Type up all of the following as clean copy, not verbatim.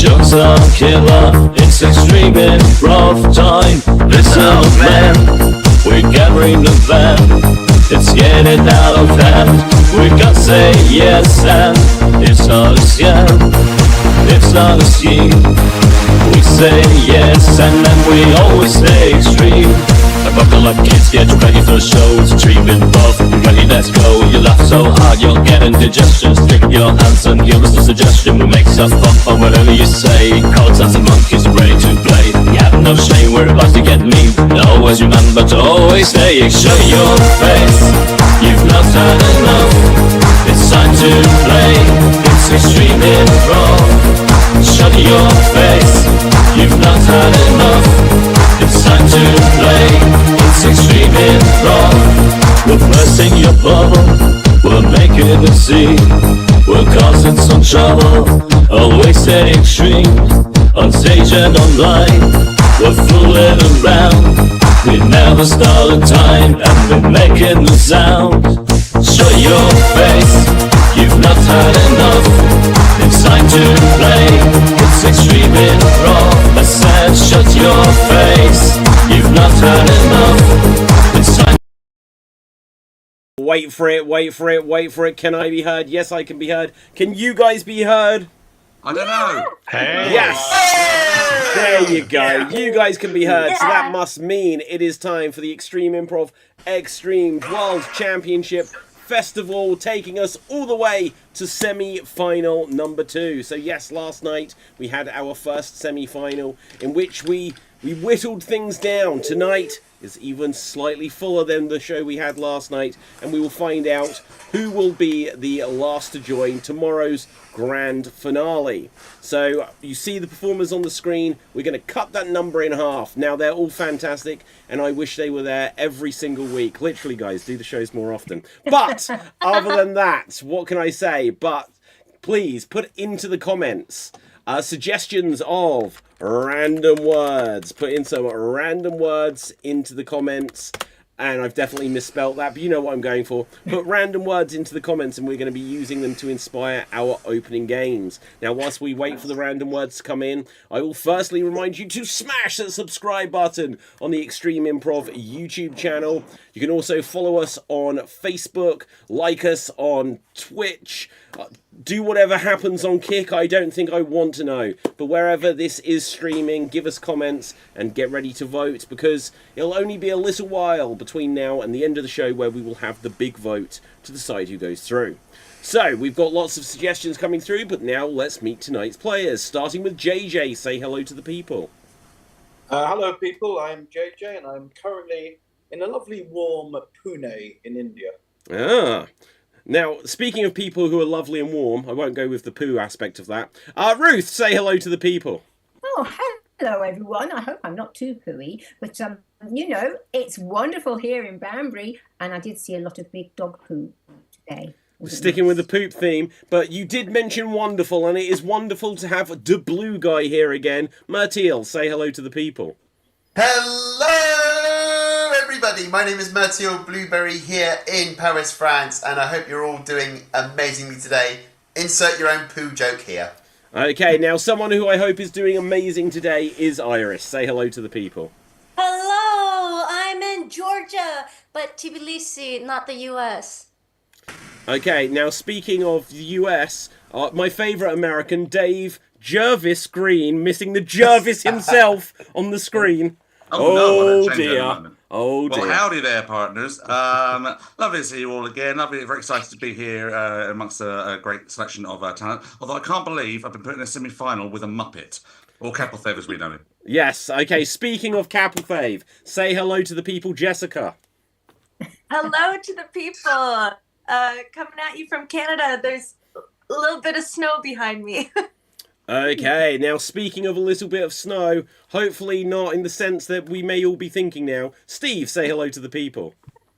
Jokes are killer, it's extreme improv time. Listen up man, we're gathering the van. It's getting out of hand, we gotta say yes and it's not a scam, it's not a scheme. We say yes and then we always stay extreme. Buckle up kids, get ready for the show. It's extreme improv, you ready, let's go. You laugh so hard you'll get indigestion. Stick your hands and give us a suggestion. We'll make stuff up on whatever you say. Cards and monkeys are ready to play. You have no shame, we're about to get mean. Always remember to always stay. Show your face, you've not had enough. It's time to play, it's extreme improv. Shut your face, you've not had enough. It's time to play, it's extreme improv. We're bursting your bubble, we're making a scene. We're causing some trouble, always stay extreme. On stage and online, we're fooling around. We never stall a time, and we're making the sound. Show your face, you've not had enough. It's time to play, it's extreme improv. I said shut your face, you've not had enough. It's time. Wait for it, wait for it, wait for it. Can I be heard? Yes, I can be heard. Can you guys be heard? I don't know. Hey. Yes! There you go. You guys can be heard. So that must mean it is time for the Extreme Improv Xstreamed World Championship Festival, taking us all the way to semi-final number 2. So yes, last night we had our first semi-final in which we whittled things down. Tonight is even slightly fuller than the show we had last night, and we will find out who will be the last to join tomorrow's grand finale. So you see the performers on the screen. We're going to cut that number in half. Now they're all fantastic, and I wish they were there every single week. Literally, guys, do the shows more often. But other than that, what can I say? But please put into the comments suggestions of random words. Put in some random words into the comments. And I've definitely misspelt that, but you know what I'm going for. Put random words into the comments and we're going to be using them to inspire our opening games. Now, whilst we wait for the random words to come in, I will firstly remind you to smash that subscribe button on the Extreme Improv YouTube channel. You can also follow us on Facebook, like us on Twitch, do whatever happens on Kick. I don't think I want to know. But wherever this is streaming, give us comments and get ready to vote, because it'll only be a little while between now and the end of the show where we will have the big vote to decide who goes through. So, we've got lots of suggestions coming through, but now let's meet tonight's players. Starting with JJ. Say hello to the people. Hello, people. I'm JJ, and I'm currently in a lovely warm Pune in India. Ah. Now, speaking of people who are lovely and warm, I won't go with the poo aspect of that. Ruth, say hello to the people. Oh, hello, everyone. I hope I'm not too pooey, but, you know, it's wonderful here in Banbury, and I did see a lot of big dog poo today. Sticking with the poop theme, but you did mention wonderful, and it is wonderful to have the blue guy here again. Mertiel, say hello to the people. Hello everybody, my name is Mertiel Blueberry here in Paris, France, and I hope you're all doing amazingly today. Insert your own poo joke here. Okay, now someone who I hope is doing amazing today is Iris. Say hello to the people. Hello, I'm in Georgia, but Tbilisi, not the US. Okay, now speaking of the US, my favourite American, Dave Jervis Green, missing the Jervis himself on the screen. Oh no, dear. Oh dear. Well, howdy there, partners. Lovely to see you all again. Lovely, very excited to be here amongst a great selection of talent. Although I can't believe I've been put in a semi-final with a Muppet, or Capelfave as we know him. Yes, okay, speaking of Capelfave, say hello to the people, Jessica. Hello to the people. Coming at you from Canada. There's a little bit of snow behind me. Okay, now speaking of a little bit of snow, hopefully not in the sense that we may all be thinking now. Steve, say hello to the people.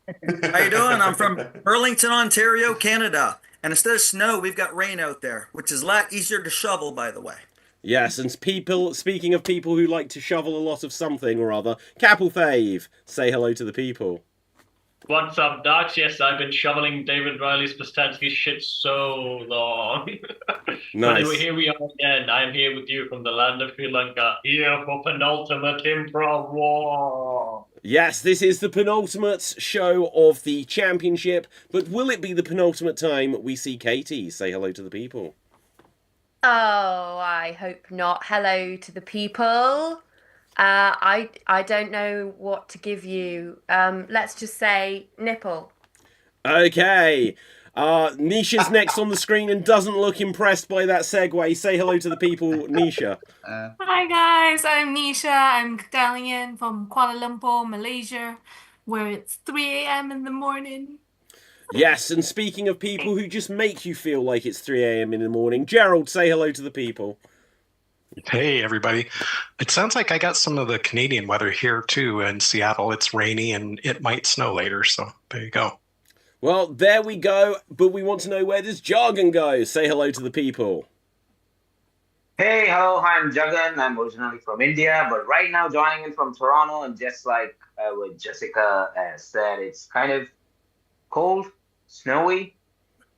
How you doing? I'm from Burlington, Ontario, Canada. And instead of snow, we've got rain out there, which is a lot easier to shovel, by the way. Yes, and people, speaking of people who like to shovel a lot of something or other, Capelfave, say hello to the people. What's up, Docs? Yes, I've been shoveling David Riley's Postanski shit so long. Nice. But here we are again. I'm here with you from the land of Sri Lanka, here for penultimate improv war. Yes, this is the penultimate show of the championship, but will it be the penultimate time we see Katie say hello to the people? Oh, I hope not. Hello to the people. I don't know what to give you. Let's just say nipple. Okay. Nisha's next on the screen and doesn't look impressed by that segue. Say hello to the people, Nisha. Hi guys, I'm Nisha. I'm dialing in from Kuala Lumpur, Malaysia, where it's 3 a.m. in the morning. Yes, and speaking of people who just make you feel like it's 3 a.m. in the morning, Gerald, say hello to the people. Hey, everybody. It sounds like I got some of the Canadian weather here, too. In Seattle, it's rainy and it might snow later. So there you go. Well, there we go. But we want to know, where does Jargon go? Say hello to the people. Hey, hello. Hi, I'm Jagan. I'm originally from India, but right now joining in from Toronto. And just like what Jessica said, it's kind of cold, snowy,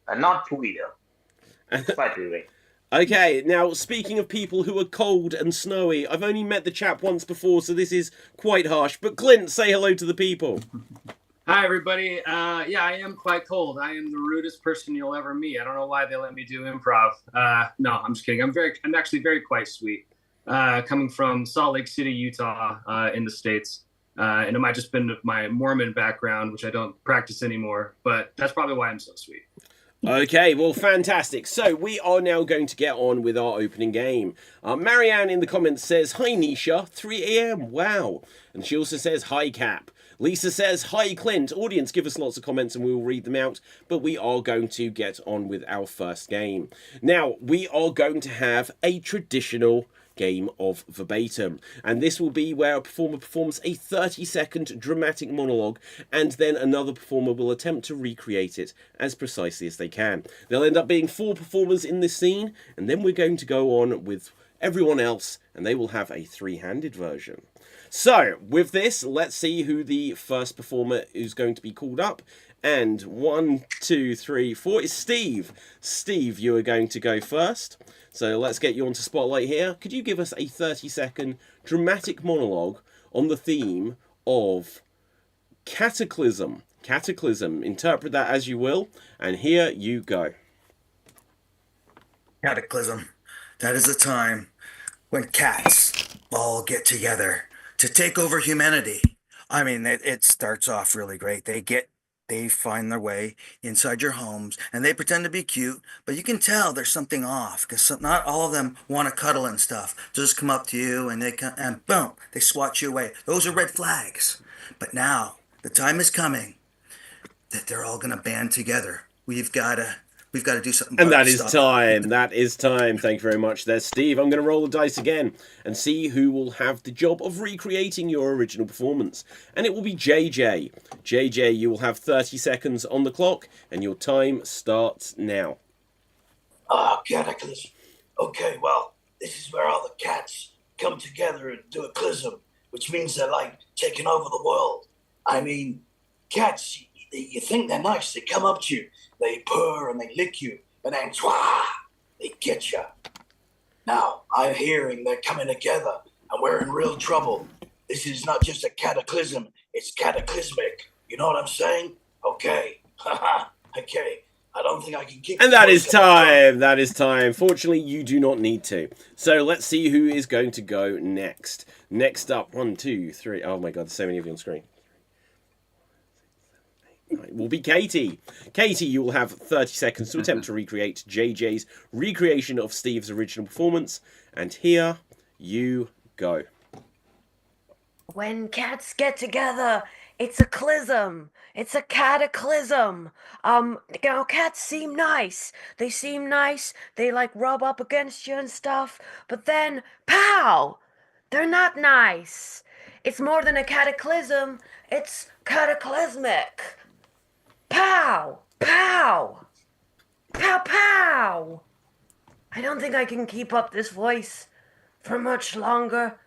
and not pooey, though. Slightly rain. Okay, now speaking of people who are cold and snowy, I've only met the chap once before, so this is quite harsh. But Clint, say hello to the people. Hi, everybody. Yeah, I am quite cold. I am the rudest person you'll ever meet. I don't know why they let me do improv. No, I'm just kidding. I'm actually very quite sweet. Coming from Salt Lake City, Utah, in the States. And it might just been my Mormon background, which I don't practice anymore. But that's probably why I'm so sweet. Okay, well, fantastic. So we are now going to get on with our opening game. Marianne in the comments says, "Hi, Nisha, 3 a.m. Wow." And she also says, "Hi, Cap." Lisa says, "Hi, Clint." Audience, give us lots of comments and we will read them out. But we are going to get on with our first game. Now, we are going to have a traditional game of verbatim, and this will be where a performer performs a 30-second dramatic monologue, and then another performer will attempt to recreate it as precisely as they can. There'll end up being 4 performers in this scene, and then we're going to go on with everyone else, and they will have a 3-handed version. So, with this, let's see who the first performer is going to be called up. And 1, 2, 3, 4 is Steve. Steve, you are going to go first. So let's get you onto Spotlight here. Could you give us a 30-second dramatic monologue on the theme of cataclysm? Cataclysm. Interpret that as you will. And here you go. Cataclysm. That is a time when cats all get together to take over humanity. I mean, it starts off really great. They find their way inside your homes and they pretend to be cute, but you can tell there's something off because not all of them want to cuddle and stuff. They'll just come up to you and and boom, they swat you away. Those are red flags. But now the time is coming that they're all going to band together. We've got to do something. And that is time. That is time. Thank you very much there, Steve. I'm going to roll the dice again and see who will have the job of recreating your original performance. And it will be JJ. JJ, you will have 30 seconds on the clock, and your time starts now. Cataclysm. Okay, well, this is where all the cats come together and do a clism, which means they're like taking over the world. I mean, cats, you think they're nice. They come up to you. They purr and they lick you, and then they get you. Now, I'm hearing they're coming together, and we're in real trouble. This is not just a cataclysm, it's cataclysmic. You know what I'm saying? Okay. Okay. I don't think I can keep... And that is time. That is time. Fortunately, you do not need to. So let's see who is going to go next. Next up, 1, 2, 3. Oh my God, there's so many of you on screen. It will be Katie. Katie, you will have 30 seconds to attempt to recreate JJ's recreation of Steve's original performance. And here you go. When cats get together, it's a clism. It's a cataclysm. Cats seem nice. They seem nice. They like rub up against you and stuff. But then, pow! They're not nice. It's more than a cataclysm. It's cataclysmic. Pow! Pow! Pow! Pow! I don't think I can keep up this voice for much longer,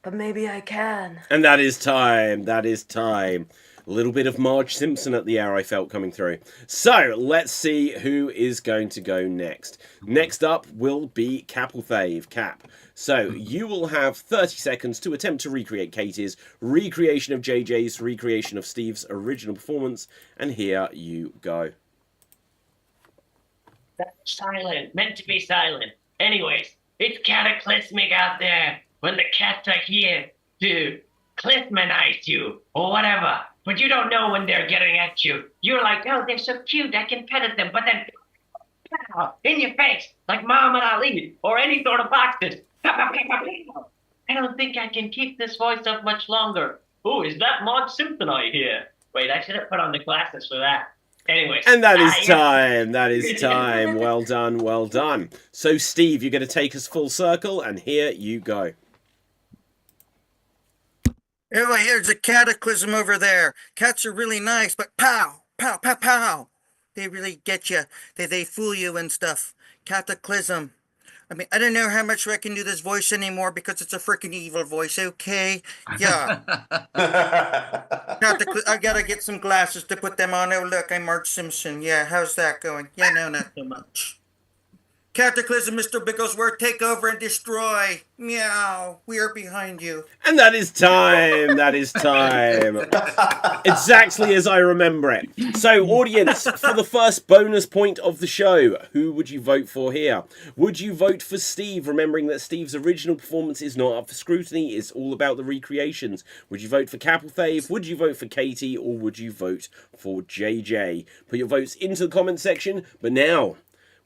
but maybe I can. And that is time. That is time. A little bit of Marge Simpson at the air I felt coming through. So, let's see who is going to go next. Next up will be Capelthave. Cap. So, you will have 30 seconds to attempt to recreate Katie's recreation of JJ's recreation of Steve's original performance. And here you go. That's silent. Meant to be silent. Anyways, it's cataclysmic out there when the cats are here to cliffmanize you or whatever. But you don't know when they're getting at you. You're like, oh, they're so cute, I can pet them. But then, pow, in your face, like Muhammad Ali or any sort of boxes. I don't think I can keep this voice up much longer. Oh, is that Marge Simpson I hear? Wait, I should have put on the glasses for that. Anyways. And that is time. That is time. Well done. Well done. So, Steve, you're going to take us full circle, and here you go. Oh, here's a cataclysm over there. Cats are really nice, but pow, pow, pow, pow. They really get you. They fool you and stuff. Cataclysm. I mean, I don't know how much I can do this voice anymore because it's a freaking evil voice, okay? Yeah. I gotta get some glasses to put them on. Oh, look, I'm Marge Simpson. Yeah, how's that going? Yeah, no, not so much. Cataclysm, Mr. Bigglesworth, take over and destroy. Meow. We are behind you. And that is time. That is time. Exactly as I remember it. So, audience, for the first bonus point of the show, who would you vote for here? Would you vote for Steve, remembering that Steve's original performance is not up for scrutiny, it's all about the recreations? Would you vote for Capelthave? Would you vote for Katie? Or would you vote for JJ? Put your votes into the comment section. But now,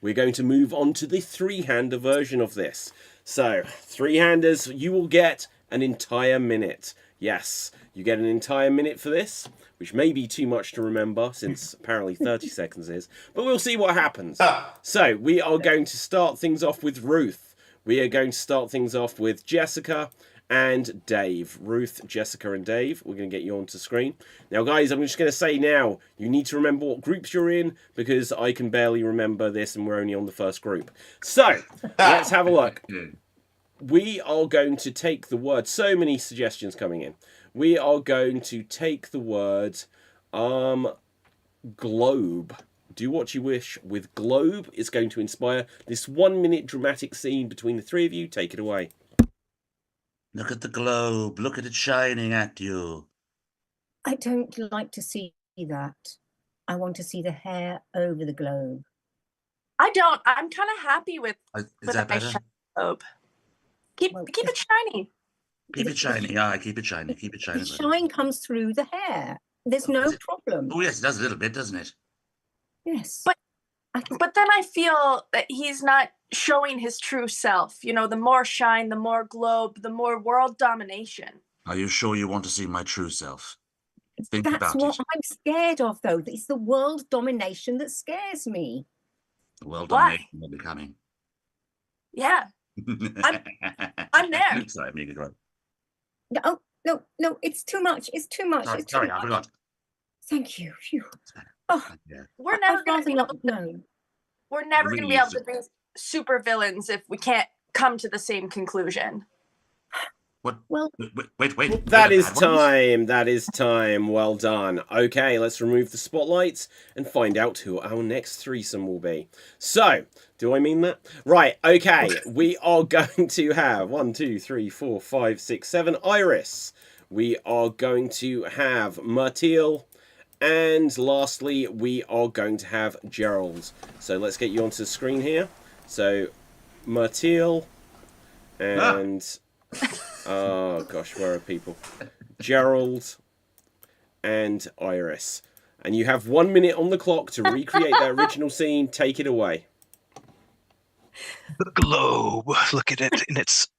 we're going to move on to the three-hander version of this. So, three-handers, you will get an entire minute. Yes, you get an entire minute for this, which may be too much to remember, since apparently 30 seconds is. But we'll see what happens. So, we are going to start things off with Ruth. We are going to start things off with Jessica and Dave. Ruth, Jessica, and Dave. We're going to get you onto screen. Now, guys, I'm just going to say now, you need to remember what groups you're in, because I can barely remember this, and we're only on the first group. So, let's have a look. We are going to take the word... So many suggestions coming in. We are going to take the word... globe. Do what you wish with globe. It's going to inspire this 1-minute dramatic scene between the three of you. Take it away. Look at the globe. Look at it shining at you. I don't like to see that. I want to see the hair over the globe. I don't. I'm kind of happy with Is with that a nice better? shiny globe. Keep it shiny. Keep it shiny. Yeah, keep it shiny. Keep it shiny. The shine comes through the hair. There's no problem. Oh, yes, it does a little bit, doesn't it? Yes. But then I feel that he's not showing his true self. You know, the more shine, the more globe, the more world domination. Are you sure you want to see my true self? Think That's about what it. I'm scared of, though. It's the world domination that scares me. The world Why? domination will be coming. Yeah. I'm there. Sorry, Amiga, go on. No, it's too much. It's too much. Sorry, It's too I much. forgot. Thank you. Phew. Oh, We're never going to be not know. We're never going to be able to be super villains if we can't come to the same conclusion. What? Well, wait. That is time. That is time. Well done. Okay, let's remove the spotlights and find out who our next threesome will be. So, do I mean that? Right, okay. We are going to have 1, 2, 3, 4, 5, 6, 7 Iris. We are going to have Myrtil. And lastly, we are going to have Gerald. So let's get you onto the screen here. So, Myrtil and... Oh, gosh, where are people? Gerald and Iris. And you have 1 minute on the clock to recreate that original scene. Take it away. The globe. Look at it in its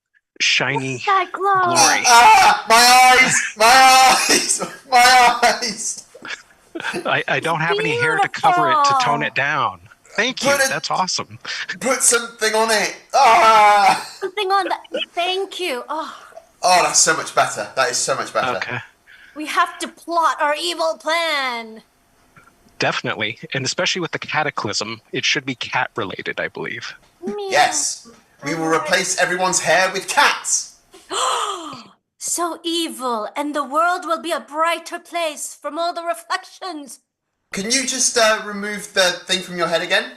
shiny That glow. glory. Ah! My eyes! My eyes! My eyes! I don't have any hair to cover it to tone it down. Thank you. That's awesome. Put something on it. Ah! Something on that. Thank you. Oh, Oh, that's so much better. That is so much better. Okay. we have to plot our evil plan. Definitely. And especially with the cataclysm, it should be cat related, I believe. Yes. We will replace everyone's hair with cats. so evil, and the world will be a brighter place from all the reflections. Can you just remove the thing from your head again?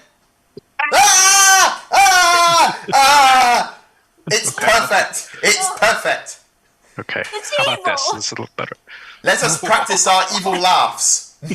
Ah! Ah! Ah! It's perfect. It's perfect. Okay. It's How about evil. this? This is a little better. Let us practice our evil laughs. And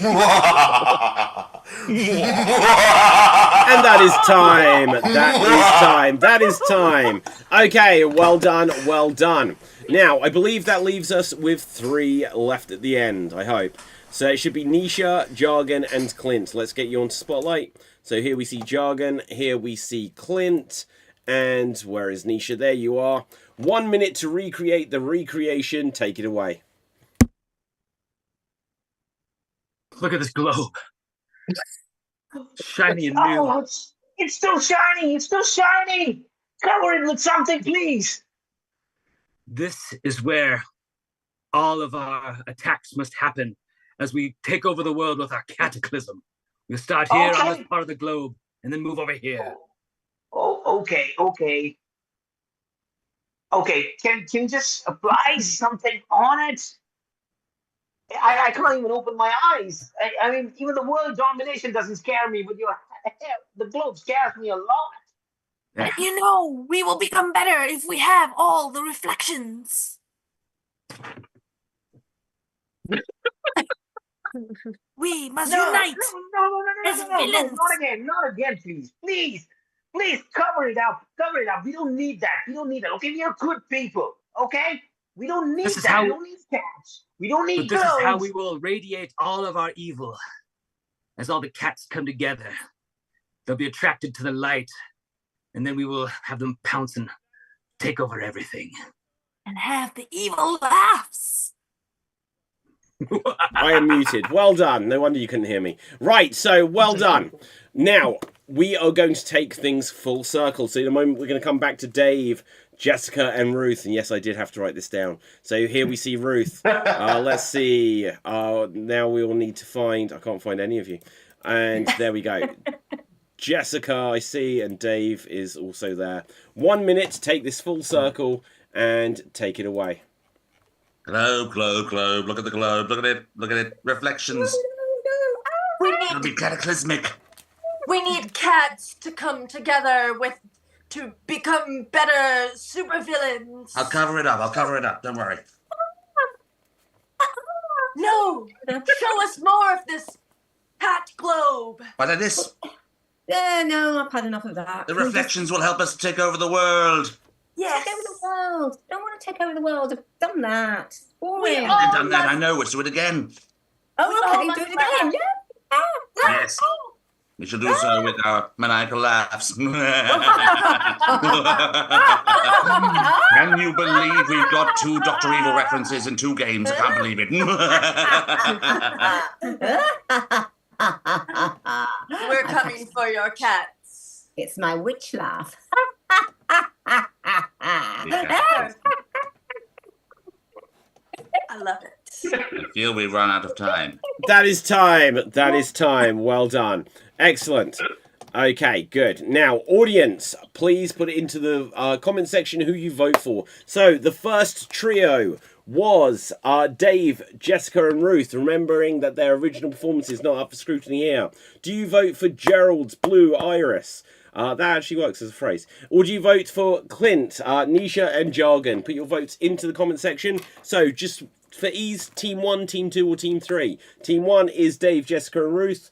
that is time. That is time. That is time. Okay, well done. Well done. Now, I believe that leaves us with 3 left at the end, I hope. So it should be Nisha, Jargon, and Clint. Let's get you onto Spotlight. So here we see Jargon. Here we see Clint. And where is Nisha? There you are. 1 minute to recreate the recreation. Take it away. Look at this globe. Shiny and new. Oh, it's still shiny. It's still shiny. Cover it with something, please. This is where all of our attacks must happen as we take over the world with our cataclysm. We'll start here on this part of the globe and then move over here. Oh, okay. Can you just apply something on it? I can't even open my eyes. I mean, even the world domination doesn't scare me, but the globe scares me a lot. But you know, we will become better if we have all the reflections. We must unite as villains. Not again, please. Please, cover it up. We don't need that. Okay, we are good people. Okay, we don't need that. We don't need cats. We don't need But this girls. is how we will radiate all of our evil. As all the cats come together, they'll be attracted to the light, and then we will have them pounce and take over everything. And have the evil laughs. I am muted. Well done. No wonder you couldn't hear me. Right, so well done. Now, we are going to take things full circle. So in a moment, we're going to come back to Dave, Jessica, and Ruth. And yes, I did have to write this down. So here we see Ruth. Let's see. Now we will need to find... I can't find any of you. And there we go. Jessica, I see, and Dave is also there. 1 minute to take this full circle and take it away. Globe. Look at the globe. Look at it. Reflections. It'll be cataclysmic. We need cats to come together to become better supervillains. I'll cover it up. Don't worry. No! Show us more of this cat globe. What is this? Yeah, no, I've had enough of that. The reflections will help us take over the world. Yes. Take over the world. Don't want to take over the world. I've done that. Boring. I've done that. I know. Let's do it again. Oh, okay. Do it again. Yeah. Yes. We shall do so with our maniacal laughs. Can you believe we've got 2 Dr. Evil references in 2 games? I can't believe it. We're coming for your cats. It's my witch laugh. I love it. I feel we've run out of time. That is time. That is time. Well done. Excellent. Okay, good. Now, audience, please put it into the comment section who you vote for. So, the first trio was Dave, Jessica, and Ruth, remembering that their original performance is not up for scrutiny here. Do you vote for Gerald's Blue Iris? That actually works as a phrase. Or do you vote for Clint, Nisha, and Jargon? Put your votes into the comment section. So, just for ease, Team 1, Team 2, or Team 3. Team 1 is Dave, Jessica, and Ruth.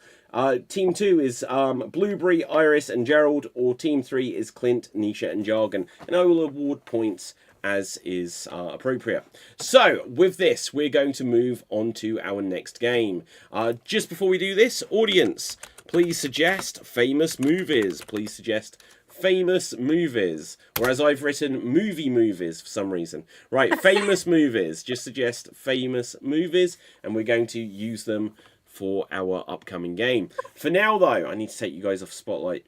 Team 2 is Blueberry, Iris, and Gerald. Or Team 3 is Clint, Nisha, and Jargon. And I will award points as is appropriate. So, with this, we're going to move on to our next game. Just before we do this, audience, please suggest famous movies. Please suggest famous movies. Whereas I've written movies for some reason. Right, famous movies. Just suggest famous movies, and we're going to use them for our upcoming game. For now, though, I need to take you guys off Spotlight.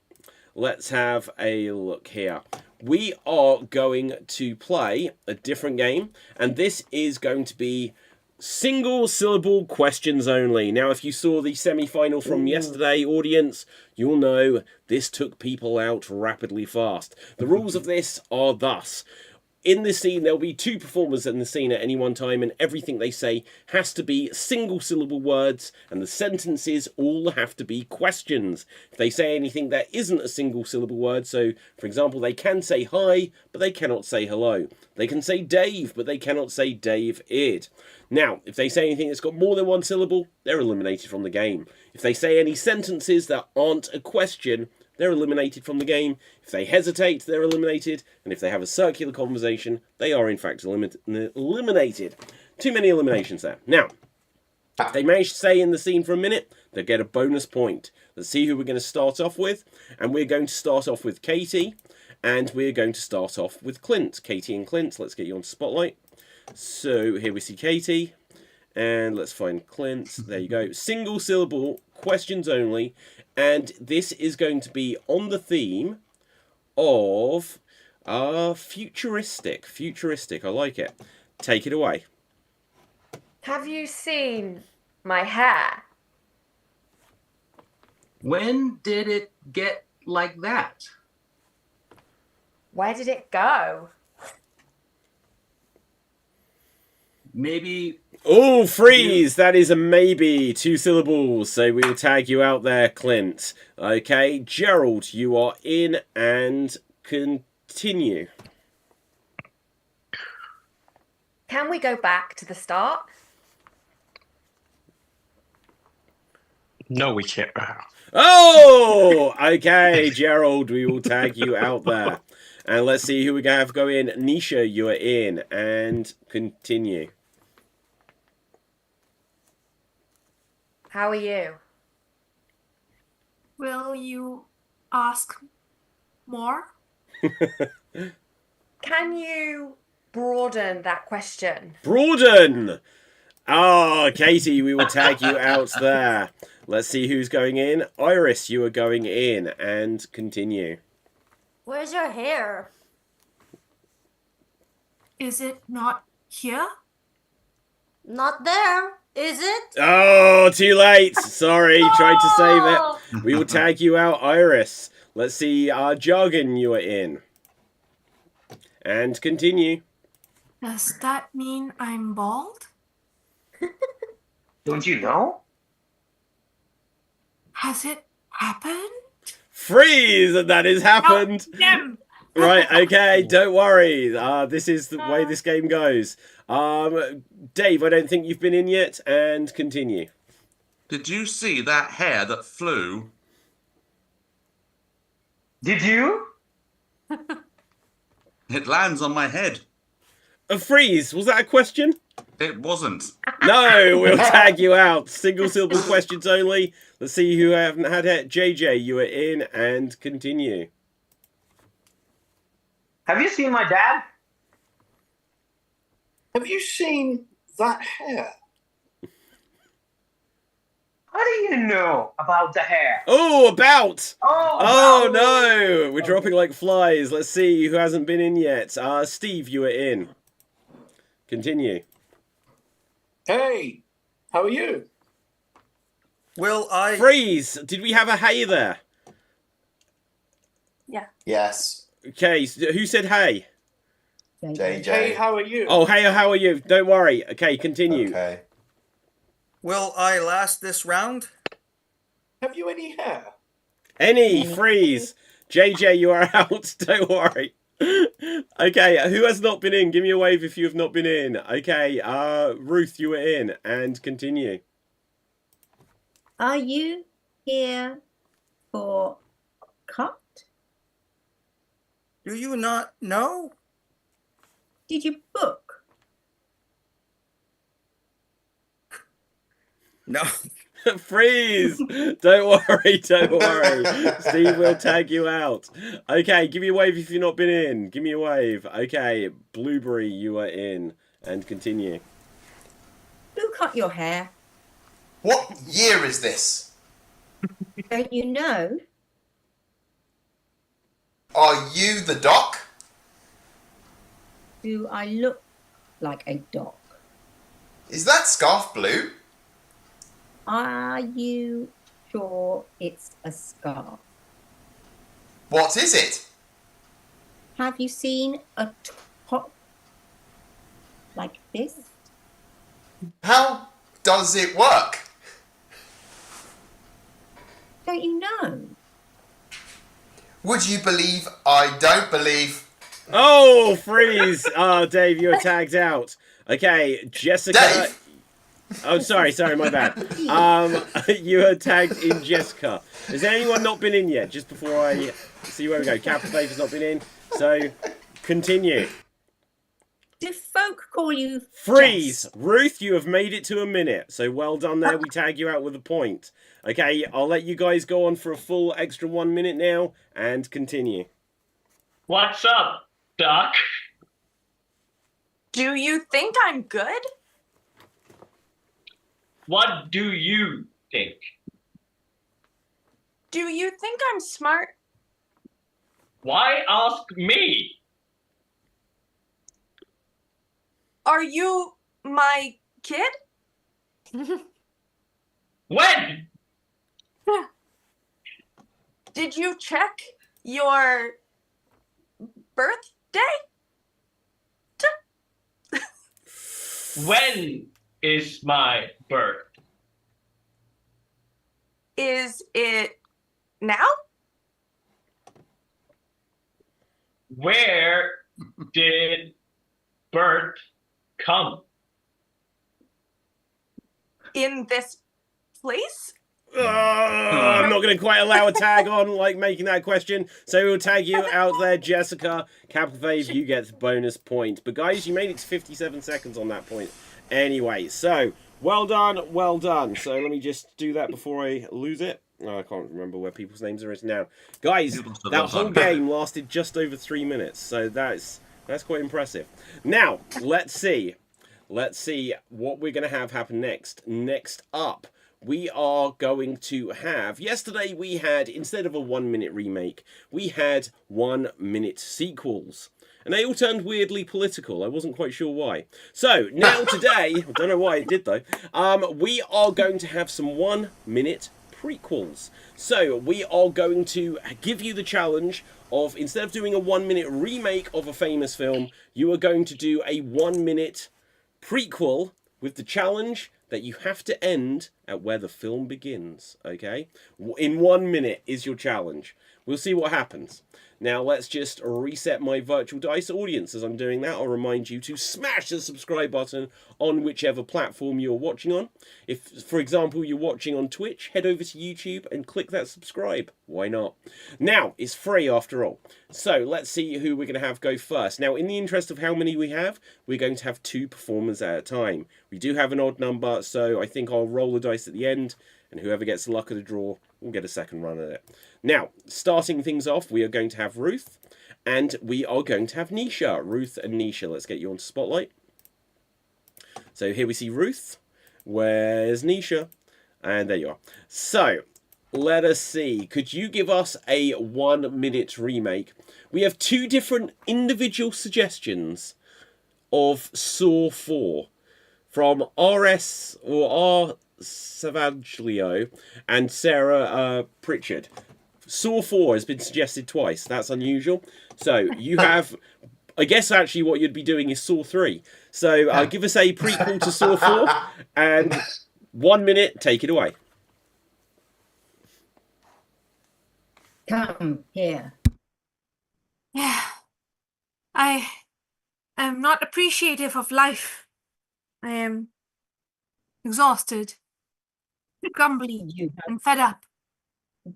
Let's have a look here. We are going to play a different game, and this is going to be single syllable questions only. Now, if you saw the semi-final from yesterday, audience, you'll know this took people out rapidly fast. The rules of this are thus. in this scene, there'll be 2 performers in the scene at any one time, and everything they say has to be single-syllable words, and the sentences all have to be questions. If they say anything that isn't a single-syllable word, so, for example, they can say hi, but they cannot say hello. They can say Dave, but they cannot say Dave-id. Now, if they say anything that's got more than 1 syllable, they're eliminated from the game. If they say any sentences that aren't a question, they're eliminated from the game. If they hesitate, they're eliminated. And if they have a circular conversation, they are in fact eliminated. Too many eliminations there. Now, if they manage to stay in the scene for a minute, they'll get a bonus point. Let's see who we're going to start off with. And we're going to start off with Katie. And we're going to start off with Clint. Katie and Clint, let's get you on Spotlight. So here we see Katie. And let's find Clint. There you go. Single syllable, questions only. And this is going to be on the theme of futuristic. Futuristic, I like it. Take it away. Have you seen my hair? When did it get like that? Where did it go? Maybe. Oh, freeze! That is a maybe. 2 syllables, so we will tag you out there, Clint. Okay, Gerald, you are in and continue. Can we go back to the start? No, we can't. Oh! Okay, Gerald, we will tag you out there. And let's see who we're going to have go in. Nisha, you are in and continue. How are you? Will you ask more? Can you broaden that question? Broaden! Ah, Katie, we will tag you out there. Let's see who's going in. Iris, you are going in and continue. Where's your hair? Is it not here? Not there, is it? Oh, too late. Sorry, tried to save it. We will tag you out, Iris. Let's see, Jargon, you are in. And continue. Does that mean I'm bald? Don't you know? Has it happened? Freeze! And that has happened. Damn. Right, okay, don't worry. This is the way this game goes. Dave, I don't think you've been in yet, and continue. Did you see that hair that flew? Did you? It lands on my head. A freeze, was that a question? It wasn't. No, we'll tag you out. Single syllable questions only. Let's see who haven't had it. JJ, you are in and continue. Have you seen my dad? Have you seen that hair? How do you know about the hair? Oh, about! Oh, about. No! We're dropping like flies. Let's see who hasn't been in yet. Steve, you are in. Continue. Hey, how are you? Will I... Freeze! Did we have a hey there? Yeah. Yes. Okay, so who said hey? JJ. Hey, how are you? Oh, hey, how are you? Don't worry. Okay, continue. Okay. Will I last this round? Have you any hair? Any, freeze. JJ, you are out. Don't worry. Okay, who has not been in? Give me a wave if you have not been in. Okay, Ruth, you are in. And continue. Are you here for cut? Do you not know? Did you book? No. Freeze! Don't worry, don't worry. Steve will tag you out. Okay, give me a wave if you've not been in. Give me a wave. Okay, Blueberry, you are in. And continue. Who cut your hair? What year is this? Don't you know? Are you the doc? Do I look like a doc? Is that scarf blue? Are you sure it's a scarf? What is it? Have you seen a pop like this. How does it work? Don't you know? Would you believe I don't believe? Oh, freeze! Oh, Dave, you're tagged out. Okay, Jessica. Dave? Oh, sorry, my bad. You are tagged in Jessica. Has anyone not been in yet? Just before I see where we go. Captain Dave has not been in, so continue. Do folk call you Freeze! Ruth, you have made it to a minute, so well done there. We tag you out with a point. Okay, I'll let you guys go on for a full extra 1 minute now, and continue. What's up, Doc? Do you think I'm good? What do you think? Do you think I'm smart? Why ask me? Are you my kid? When? Did you check your birthday? When is my birth? Is it now? Where did birth come? In this place? I'm not going to quite allow a tag on, like, making that question. So we'll tag you out there, Jessica. Capital Fave, you get the bonus point. But, guys, you made it to 57 seconds on that point. Anyway, so, well done, well done. So let me just do that before I lose it. Oh, I can't remember where people's names are written now. Guys, that whole game lasted just over 3 minutes. So that's quite impressive. Now, let's see. Let's see what we're going to have happen next. Next up, we are going to have... Yesterday we had, instead of a 1 minute remake, we had 1 minute sequels. And they all turned weirdly political. I wasn't quite sure why. So, now today, I don't know why it did though, we are going to have some 1 minute prequels. So, we are going to give you the challenge of, instead of doing a 1 minute remake of a famous film, you are going to do a 1 minute prequel with the challenge that you have to end at where the film begins, okay? In 1 minute is your challenge. We'll see what happens. Now, let's just reset my virtual dice audience. As I'm doing that, I'll remind you to smash the subscribe button on whichever platform you're watching on. If, for example, you're watching on Twitch, head over to YouTube and click that subscribe. Why not? Now, it's free after all. So, let's see who we're going to have go first. Now, in the interest of how many we have, we're going to have 2 performers at a time. We do have an odd number, so I think I'll roll the dice at the end, and whoever gets the luck of the draw will get a second run at it. Now, starting things off, we are going to have Ruth, and we are going to have Nisha. Ruth and Nisha, let's get you onto Spotlight. So here we see Ruth. Where's Nisha? And there you are. So, let us see. Could you give us a 1 minute remake? We have 2 different individual suggestions of Saw 4 from RS or R. Savaglio and Sarah Pritchard. Saw 4 has been suggested twice. That's unusual. So you have, I guess actually what you'd be doing is Saw 3. So give us a prequel to Saw 4 and 1 minute, take it away. Come here. Yeah. I am not appreciative of life. I am exhausted, grumbly, and fed up.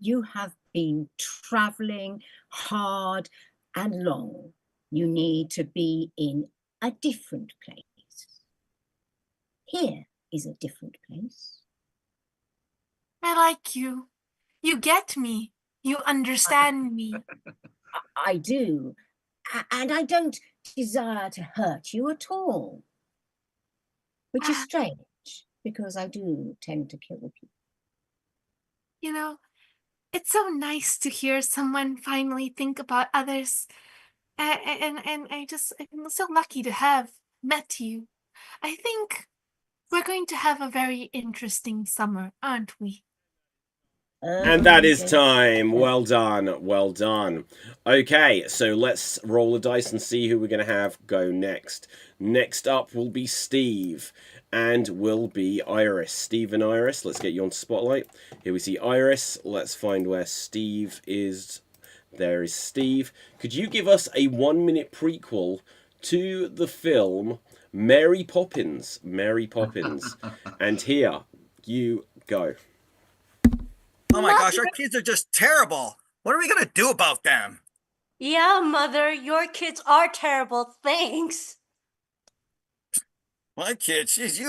You have been traveling hard and long. You need to be in a different place. Here is a different place. I like you. You get me. You understand me. I do. And I don't desire to hurt you at all. Which is strange, because I do tend to kill people. You know, it's so nice to hear someone finally think about others. And I'm so lucky to have met you. I think we're going to have a very interesting summer, aren't we? And that is time. Well done. Well done. Okay, so let's roll the dice and see who we're going to have go next. Next up will be Steve and will be Iris. Steve and Iris, let's get you on Spotlight. Here we see Iris. Let's find where Steve is. There is Steve. Could you give us a 1-minute prequel to the film Mary Poppins? Mary Poppins. And here you go. Oh my gosh, our kids are just terrible. What are we gonna do about them? Yeah, Mother, your kids are terrible. Thanks. My kids, jeez, you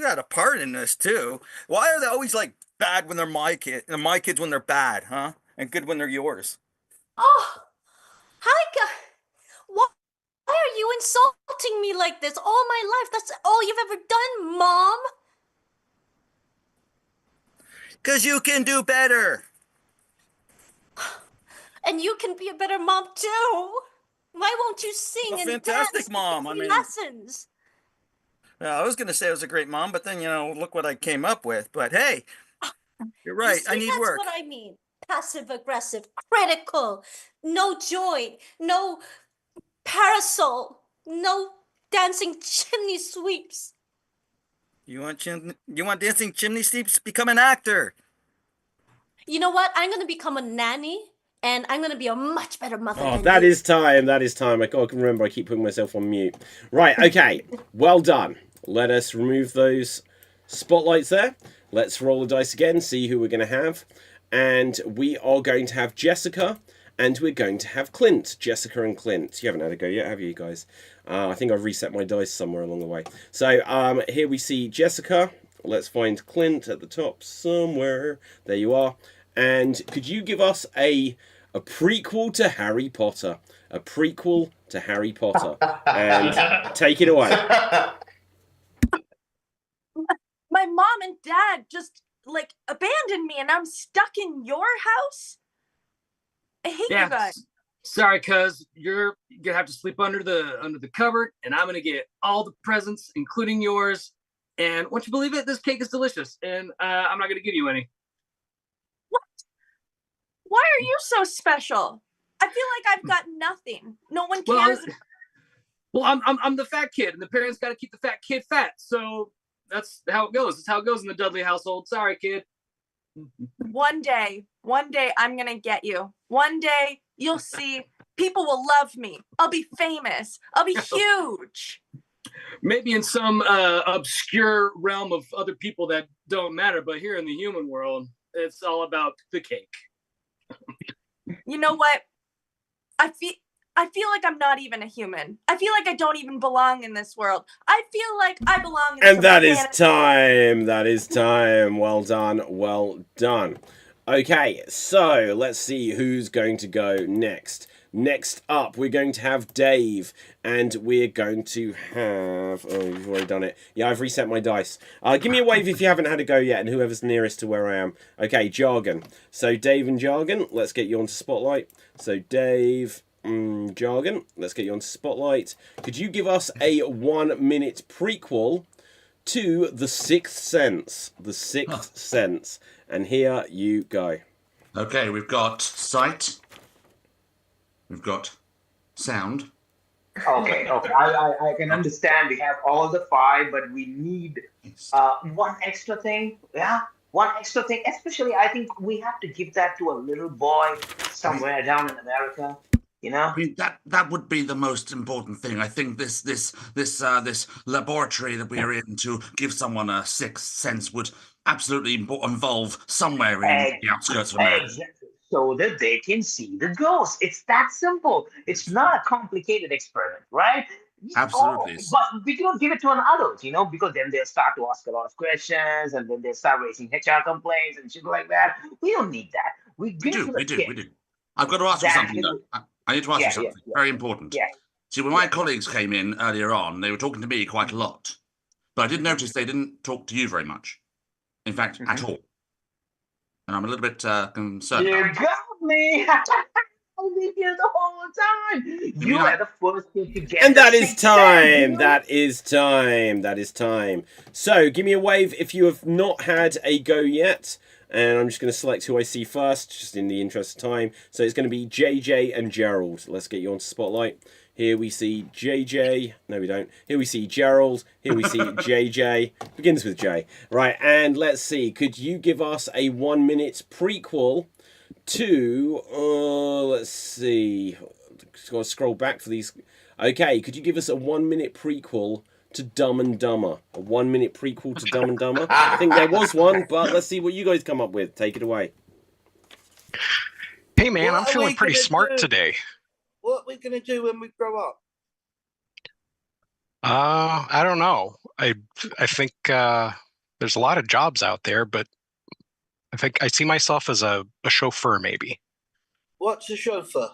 got a part in this too. Why are they always like bad when they're my kids, and my kids when they're bad, huh? And good when they're yours. Oh, hi, why are you insulting me like this all my life? That's all you've ever done, Mom. 'Cause you can do better. And you can be a better mom too. Why won't you sing and fantastic dance? mom. I mean, lessons. I was gonna say I was a great mom, but then look what I came up with. But hey, you're right. You I see, need that's work. what I mean. Passive aggressive, critical, no joy, no parasol, no dancing chimney sweeps. You want dancing chimney sweeps? Become an actor. You know what? I'm gonna become a nanny, and I'm gonna be a much better mother. Oh, than that you. is time. That is time. I can remember I keep putting myself on mute. Right, okay. Well done. Let us remove those spotlights there. Let's roll the dice again, see who we're going to have. And we are going to have Jessica, and we're going to have Clint. Jessica and Clint. You haven't had a go yet, have you guys? I think I've reset my dice somewhere along the way. So here we see Jessica. Let's find Clint at the top somewhere. There you are. And could you give us a prequel to Harry Potter? A prequel to Harry Potter. And take it away. My mom and dad just like abandoned me and I'm stuck in your house? I hate you guys. Sorry, cuz you're gonna have to sleep under the cupboard, and I'm gonna get all the presents, including yours. And once you believe it, this cake is delicious, and I'm not gonna give you any. What? Why are you so special? I feel like I've got nothing. No one cares. Well, I'm the fat kid, and the parents got to keep the fat kid fat. So that's how it goes. It's how it goes in the Dudley household. Sorry, kid. One day I'm gonna get you. One day you'll see people will love me. I'll be famous. I'll be huge. Maybe in some obscure realm of other people that don't matter, but here in the human world, it's all about the cake. You know what? I feel like I'm not even a human. I feel like I don't even belong in this world. I feel like I belong in And that is time. That is time. Well done. Well done. Okay, so let's see who's going to go next. Next up, we're going to have Dave, and we're going to have... Oh, you've already done it. Yeah, I've reset my dice. Give me a wave if you haven't had a go yet, and whoever's nearest to where I am. Okay, Jargon. So Dave and Jargon, let's get you onto Spotlight. So Dave... Jargon, let's get you on Spotlight. Could you give us a 1-minute prequel to The Sixth Sense? The Sixth Sense. And here you go. Okay, we've got sight. We've got sound. Okay. I can understand we have all the 5, but we need one extra thing. Yeah, one extra thing. Especially, I think we have to give that to a little boy somewhere down in America. You know? I mean, that would be the most important thing. I think this laboratory that we are in to give someone a sixth sense would absolutely involve somewhere in the outskirts of America. Exactly. So that they can see the ghost. It's that simple. It's not a complicated experiment, right? Absolutely. But we don't give it to an adult, because then they'll start to ask a lot of questions, and then they'll start raising HR complaints and shit like that. We don't need that. We do. I've got to ask you something, though. I need to ask you something very important. Yeah. See, when my colleagues came in earlier on, they were talking to me quite a lot. But I did notice they didn't talk to you very much. In fact, at all. And I'm a little bit concerned. You got me! I've been here the whole time! You are the first kid to get And the that is sixth time. sense. That is time. That is time. So, give me a wave if you have not had a go yet. And I'm just going to select who I see first, just in the interest of time. So it's going to be JJ and Gerald. Let's get you onto Spotlight. Here we see JJ. No, we don't. Here we see Gerald. Here we see JJ. Begins with J. Right, and let's see. Could you give us a 1 minute prequel to... let's see. Just got to scroll back for these. Okay, could you give us a 1 minute prequel to Dumb and Dumber? A 1 minute prequel to Dumb and Dumber? I think there was one, but let's see what you guys come up with. Take it away. Hey, man, What I'm are feeling we pretty gonna smart do? today. What are we going to do when we grow up? I don't know. I think there's a lot of jobs out there, but I think I see myself as a chauffeur, maybe. What's a chauffeur?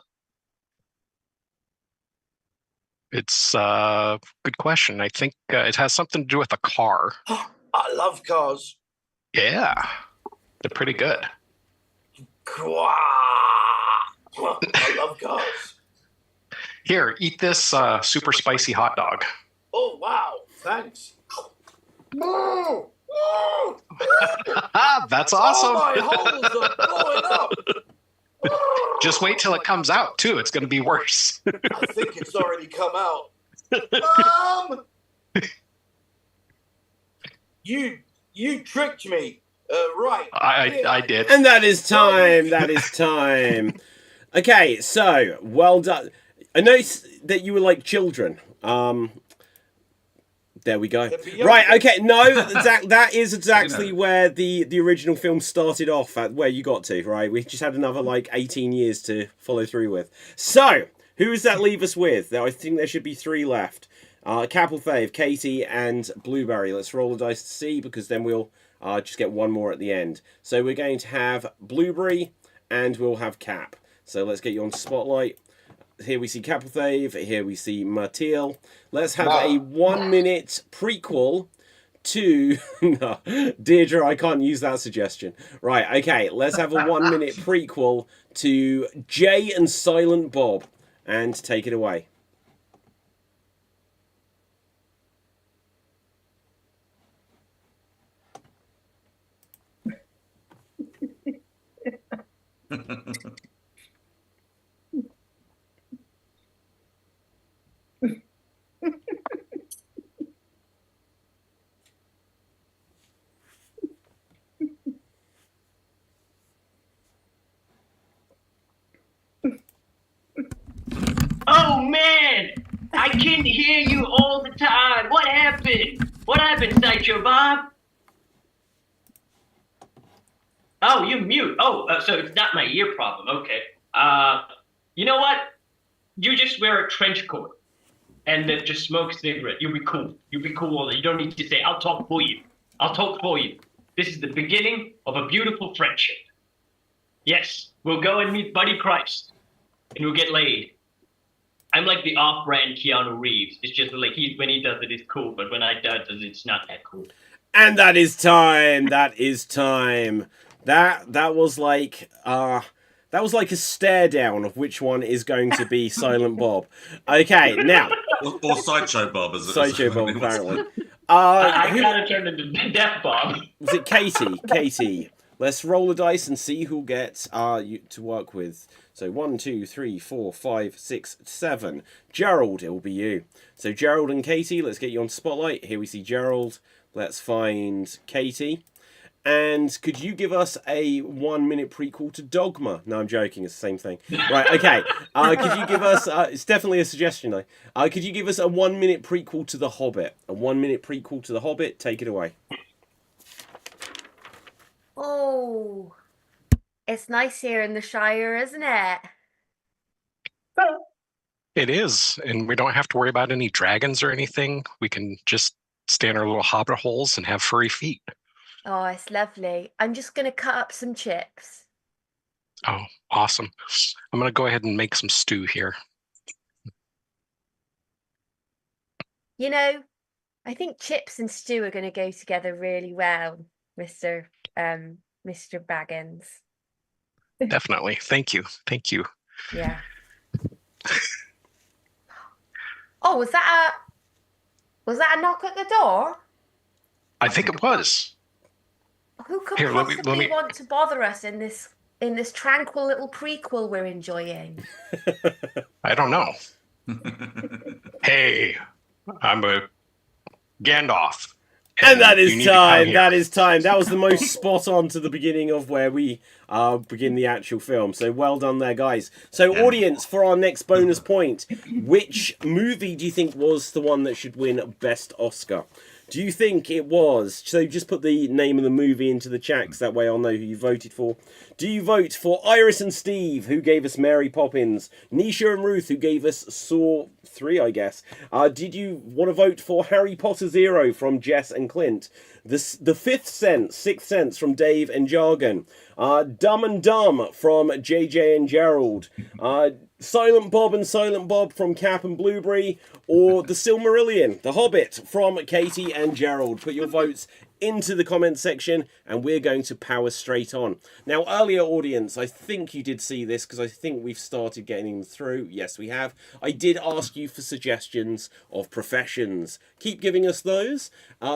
It's a good question. I think it has something to do with a car. I love cars. Yeah, they're pretty good. I love cars. Here, eat this super spicy hot dog. Oh, wow. Thanks. That's awesome. Oh, my holes are blowing up. Just wait till it comes out, too. It's going to be worse. I think it's already come out. Mom! You tricked me. Right. I did. And that is time. That is time. Okay, so well done. I noticed that you were like children. There we go. Right, okay, no, that is exactly where the original film started off at, where you got to, right? We just had another, like, 18 years to follow through with. So, who does that leave us with? I think there should be 3 left. Capelfave, Katie, and Blueberry. Let's roll the dice to see, because then we'll just get one more at the end. So we're going to have Blueberry, and we'll have Cap. So let's get you on Spotlight. Here we see Capelfave, here we see Martial. Let's have a 1 minute prequel to... No, Deirdre, I can't use that suggestion. Right, okay, let's have a 1 minute prequel to Jay and Silent Bob. And take it away. Oh man, I couldn't hear you all the time. What happened? What happened, Sideshow Bob? Oh, you're mute. Oh, so it's not my ear problem. Okay. You know what? You just wear a trench coat and then just smoke a cigarette. You'll be cool. You'll be cool. You don't need to say, I'll talk for you. I'll talk for you. This is the beginning of a beautiful friendship. Yes, we'll go and meet Buddy Christ and we'll get laid. I'm like the off-brand Keanu Reeves. It's just like when he does it, it's cool, but when I does it, it's not that cool. And that is time. That is time. That was like a stare down of which one is going to be Silent Bob. Okay, now or Sideshow Bob, as Sideshow Bob, apparently. I gotta turn into Death Bob. Was it Katie? Katie. Let's roll the dice and see who'll get you to work with. So 1, 2, 3, 4, 5, 6, 7. Gerald, it will be you. So Gerald and Katie, let's get you on Spotlight. Here we see Gerald. Let's find Katie. And could you give us a 1 minute prequel to Dogma? No, I'm joking. It's the same thing. Right, okay. Could you give us... it's definitely a suggestion, though. Could you give us a 1 minute prequel to The Hobbit? A 1 minute prequel to The Hobbit. Take it away. Oh, it's nice here in the Shire, isn't it? It is, and we don't have to worry about any dragons or anything. We can just stay in our little hobbit holes and have furry feet. Oh, it's lovely. I'm just going to cut up some chips. Oh, awesome. I'm going to go ahead and make some stew here. You know, I think chips and stew are going to go together really well, Mr. Baggins. Definitely. Thank you. Thank you. Yeah. Oh, was that a knock at the door? I think it was. Oh, Who could Here, let me- possibly want to bother us in this tranquil little prequel we're enjoying? I don't know. Hey, I'm a Gandalf. And that you is need to come time. here. That is time. That was the most spot on to the beginning of where we begin the actual film. So well done there, guys. So audience, for our next bonus point, which movie do you think was the one that should win Best Oscar? Do you think it was? So just put the name of the movie into the chat, because that way I'll know who you voted for. Do you vote for Iris and Steve, who gave us Mary Poppins? Nisha and Ruth, who gave us Saw 3, I guess. Did you want to vote for Harry Potter Zero from Jess and Clint? The Fifth Sense, Sixth Sense from Dave and Jargon. Dumb and Dumb from JJ and Gerald. Silent Bob and Silent Bob from Cap and Blueberry, or The Silmarillion, The Hobbit from Katie and Gerald. Put your votes into the comments section and we're going to power straight on. Now, earlier audience, I think you did see this because I think we've started getting them through. Yes, we have. I did ask you for suggestions of professions. Keep giving us those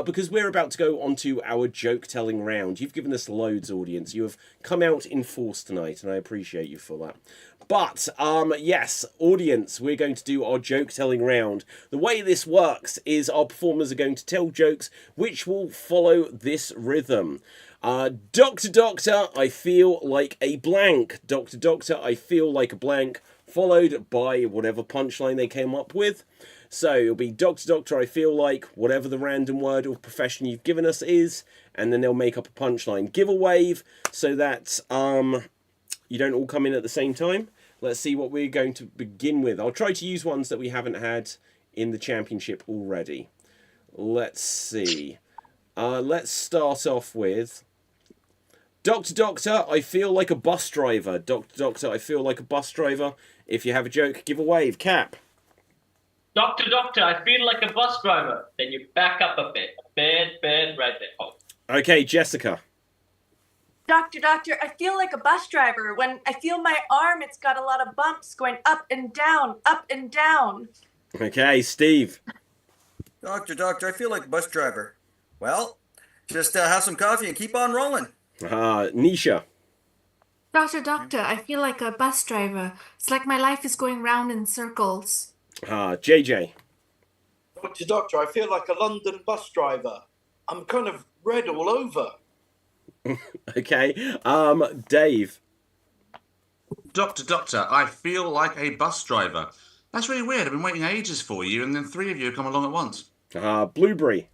because we're about to go on to our joke telling round. You've given us loads, audience. You have come out in force tonight and I appreciate you for that. But, yes, audience, we're going to do our joke-telling round. The way this works is our performers are going to tell jokes which will follow this rhythm. Doctor, Doctor, I feel like a blank. Doctor, Doctor, I feel like a blank, followed by whatever punchline they came up with. So it'll be Doctor, Doctor, I feel like, whatever the random word or profession you've given us is, and then they'll make up a punchline. Give a wave so that you don't all come in at the same time. Let's see what we're going to begin with. I'll try to use ones that we haven't had in the championship already. Let's see. Let's start off with Doctor, Doctor, I feel like a bus driver. Doctor, Doctor, I feel like a bus driver. If you have a joke, give a wave. Cap. Doctor, doctor, I feel like a bus driver. Then you back up a bit. Bed, right there. Oh. Okay, Jessica. Doctor, doctor, I feel like a bus driver. When I feel my arm, it's got a lot of bumps going up and down, up and down. Okay, Steve. Doctor, doctor, I feel like a bus driver. Well, just have some coffee and keep on rolling. Nisha. Doctor, doctor, I feel like a bus driver. It's like my life is going round in circles. JJ. Doctor, doctor, I feel like a London bus driver. I'm kind of red all over. Okay, Dave. Doctor, doctor, I feel like a bus driver. That's really weird. I've been waiting ages for you, and then 3 of you come along at once. Blueberry.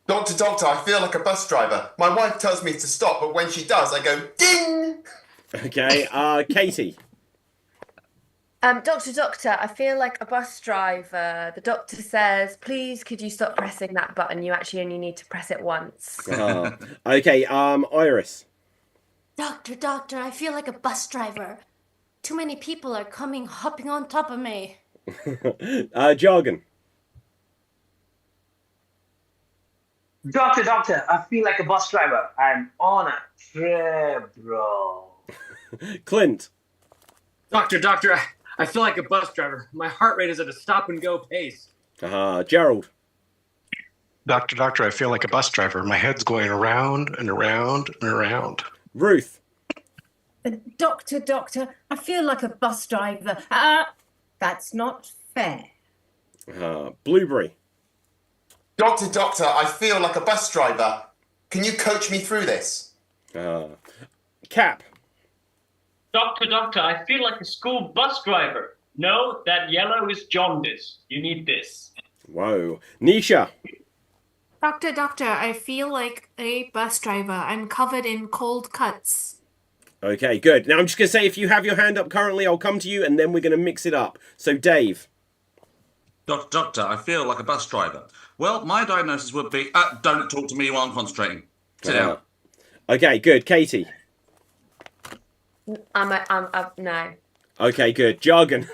Doctor, doctor, I feel like a bus driver. My wife tells me to stop, but when she does, I go ding. Okay, Katie. Doctor, doctor, I feel like a bus driver. The doctor says, please, could you stop pressing that button? You actually only need to press it once. Okay, Iris. Doctor, doctor, I feel like a bus driver. Too many people are hopping on top of me. Jargon. Doctor, doctor, I feel like a bus driver. I'm on a trip, bro. Clint. Doctor, doctor, I feel like a bus driver. My heart rate is at a stop-and-go pace. Gerald. Doctor, doctor, I feel like a bus driver. My head's going around and around and around. Ruth. Doctor, doctor, I feel like a bus driver. That's not fair. Blueberry. Doctor, doctor, I feel like a bus driver. Can you coach me through this? Cap. Doctor, doctor, I feel like a school bus driver. No, that yellow is jaundice. You need this. Whoa. Nisha. Doctor, doctor, I feel like a bus driver. I'm covered in cold cuts. Okay, good. Now I'm just going to say, if you have your hand up currently, I'll come to you and then we're going to mix it up. So, Dave. Doctor, doctor, I feel like a bus driver. Well, my diagnosis would be, don't talk to me while I'm concentrating. Sit down. Okay, good. Katie. No. Okay, good. Jargon.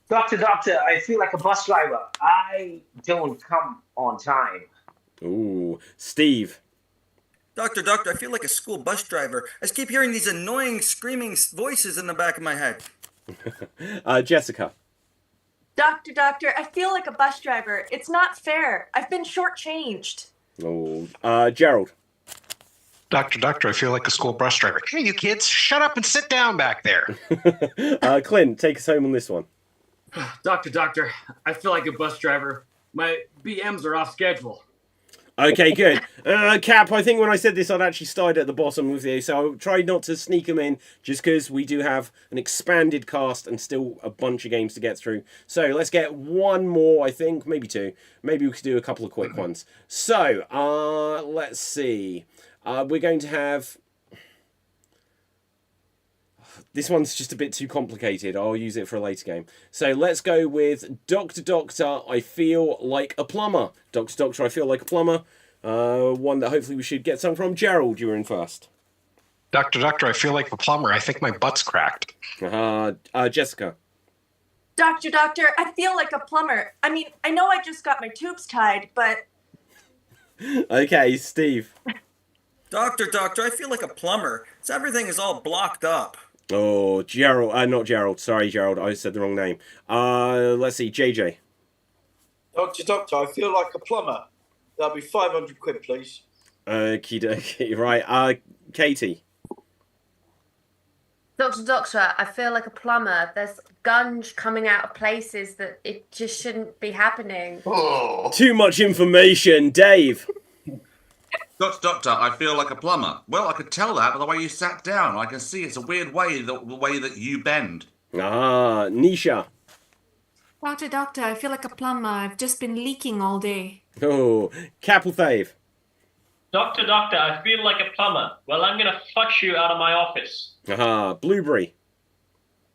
Doctor, doctor, I feel like a bus driver. I don't come on time. Ooh. Steve. Doctor, doctor, I feel like a school bus driver. I just keep hearing these annoying screaming voices in the back of my head. Jessica. Doctor, doctor, I feel like a bus driver. It's not fair. I've been shortchanged. Oh, Gerald. Doctor, I feel like a school bus driver. Hey, you kids, shut up and sit down back there. Clint, take us home on this one. Doctor, I feel like a bus driver. My BMs are off schedule. Okay, good. Cap, I think when I said this, I'd actually started at the bottom with you, so I'll try not to sneak them in, just because we do have an expanded cast and still a bunch of games to get through. So let's get one more, I think, maybe two. Maybe we could do a couple of quick ones. So, let's see. We're going to have... This one's just a bit too complicated. I'll use it for a later game. So let's go with Doctor, I feel like a plumber. Doctor, I feel like a plumber. One that hopefully we should get some from. Gerald, you were in first. Doctor, I feel like a plumber. I think my butt's cracked. Jessica. Doctor, I feel like a plumber. I mean, I know I just got my tubes tied, but... Okay, Steve. Doctor, I feel like a plumber. So everything is all blocked up. Oh, Gerald. Not Gerald. Sorry, Gerald. I said the wrong name. Let's see. JJ. Doctor, I feel like a plumber. That'll be 500 quid, please. Okie dokie. Right. Katie. Doctor, I feel like a plumber. There's gunge coming out of places that it just shouldn't be happening. Oh. Too much information. Dave. Doctor, I feel like a plumber. Well, I could tell that by the way you sat down. I can see it's a weird way, the way that you bend. Nisha. Doctor, I feel like a plumber. I've just been leaking all day. Oh, Capelthave. Doctor, I feel like a plumber. Well, I'm gonna flush you out of my office. Blueberry.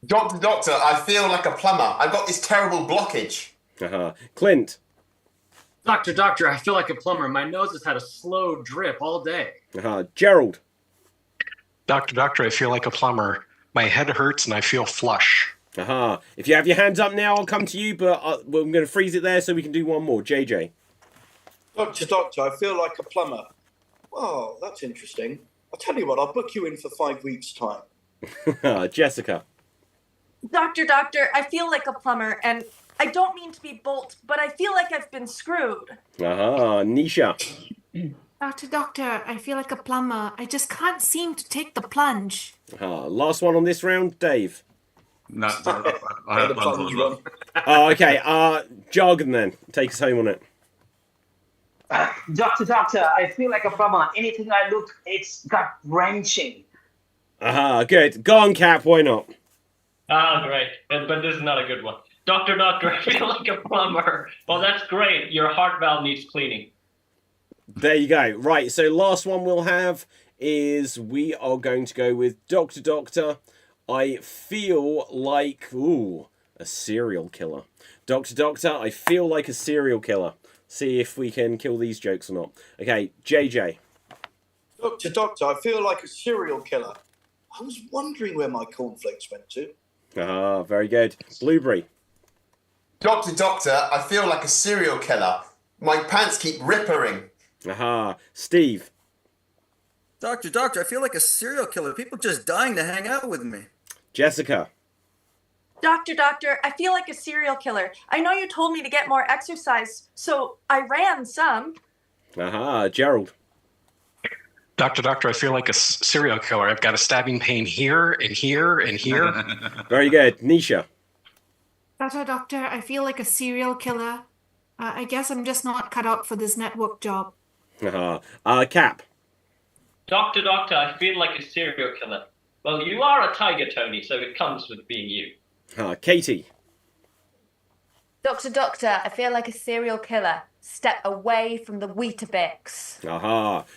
Doctor, I feel like a plumber. I've got this terrible blockage. Clint. Doctor, I feel like a plumber. My nose has had a slow drip all day. Gerald. Doctor, I feel like a plumber. My head hurts and I feel flush. If you have your hands up now, I'll come to you, but I'm going to freeze it there so we can do one more. JJ. Doctor, I feel like a plumber. Oh, that's interesting. I'll tell you what, I'll book you in for 5 weeks' time. Jessica. Doctor, I feel like a plumber, and I don't mean to be bold, but I feel like I've been screwed. Nisha. Doctor, I feel like a plumber. I just can't seem to take the plunge. Last one on this round, Dave. No, I had a plunge one. Okay. Jargon then. Take us home on it. Doctor, I feel like a plumber. Anything I look, it's gut wrenching. Good. Go on, Cap. Why not? Great. But this is not a good one. Doctor, I feel like a plumber. Well, that's great. Your heart valve needs cleaning. There you go. Right, so last one we'll have is we are going to go with Doctor, I feel like... Ooh, a serial killer. Doctor, I feel like a serial killer. See if we can kill these jokes or not. Okay, JJ. Doctor, I feel like a serial killer. I was wondering where my cornflakes went to. Very good. Blueberry. Doctor, I feel like a serial killer. My pants keep rippering. Steve. Doctor, I feel like a serial killer. People just dying to hang out with me. Jessica. Doctor, I feel like a serial killer. I know you told me to get more exercise, so I ran some. Gerald. Doctor, I feel like a serial killer. I've got a stabbing pain here and here and here. Very good. Nisha. Doctor, I feel like a serial killer. I guess I'm just not cut out for this network job. Cap. Doctor, I feel like a serial killer. Well, you are a tiger, Tony, so it comes with being you. Katie. Doctor, I feel like a serial killer. Step away from the Weetabix.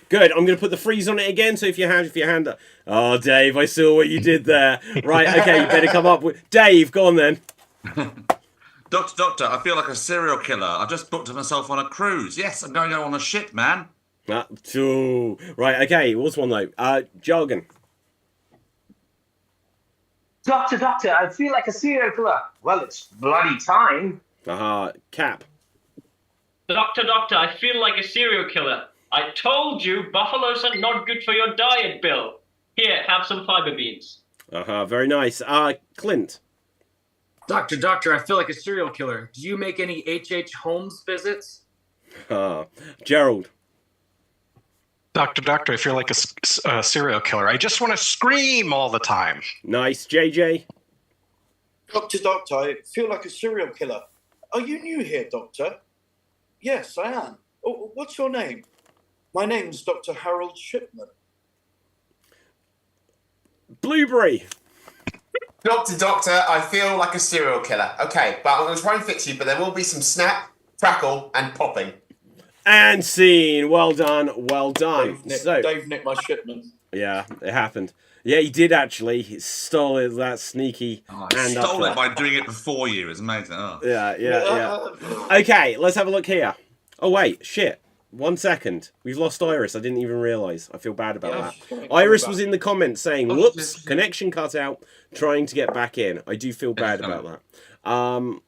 Good. I'm going to put the freeze on it again, so if your hand up. Oh, Dave, I saw what you did there. Right, okay, you better come up with... Dave, go on then. Doctor, I feel like a serial killer. I just booked myself on a cruise. Yes, I'm going to go on a ship, man. Right, okay, what's one though? Jargon. Doctor, I feel like a serial killer. Well, it's bloody time. Cap. Doctor, I feel like a serial killer. I told you buffaloes are not good for your diet, Bill. Here, have some fiber beans. Very nice. Clint. Doctor, I feel like a serial killer. Do you make any H.H. Holmes visits? Gerald. Doctor, I feel like a serial killer. I just want to scream all the time. Nice, JJ. Doctor, I feel like a serial killer. Are you new here, Doctor? Yes, I am. Oh, what's your name? My name's Dr. Harold Shipman. Blueberry. Doctor, I feel like a serial killer. Okay, but I'm going to try and fix you, but there will be some snap, crackle, and popping. And scene. Well done. Well done. Dave nicked my Shipman. Yeah, it happened. Yeah, he did actually. He stole it, that sneaky. I stole it by doing it before you. It's amazing. Oh. Yeah. Okay, let's have a look here. Oh, wait. Shit. 1 second. We've lost Iris. I didn't even realise. I feel bad about that. Iris was in the comments saying, whoops, connection cut out, trying to get back in. I do feel bad about that.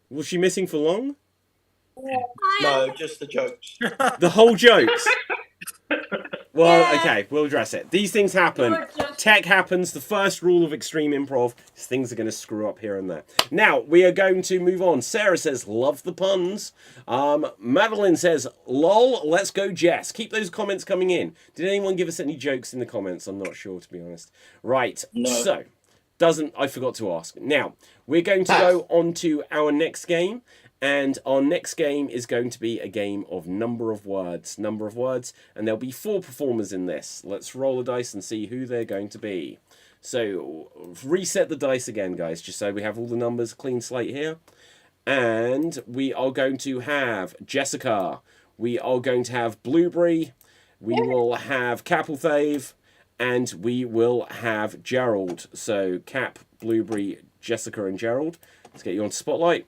Was she missing for long? No, just the jokes. The whole jokes? Well, okay, we'll address it. These things happen. Tech happens. The first rule of extreme improv is things are going to screw up here and there. Now, we are going to move on. Sarah says, love the puns. Madeline says, lol, let's go, Jess. Keep those comments coming in. Did anyone give us any jokes in the comments? I'm not sure, to be honest. Right, so, I forgot to ask. Now, we're going to go on to our next game. And our next game is going to be a game of number of words, and there'll be 4 performers in this. Let's roll a dice and see who they're going to be. So, reset the dice again, guys, just so we have all the numbers, clean slate here. And we are going to have Jessica, we are going to have Blueberry, we will have Capelthave, and we will have Gerald. So, Cap, Blueberry, Jessica, and Gerald. Let's get you on Spotlight.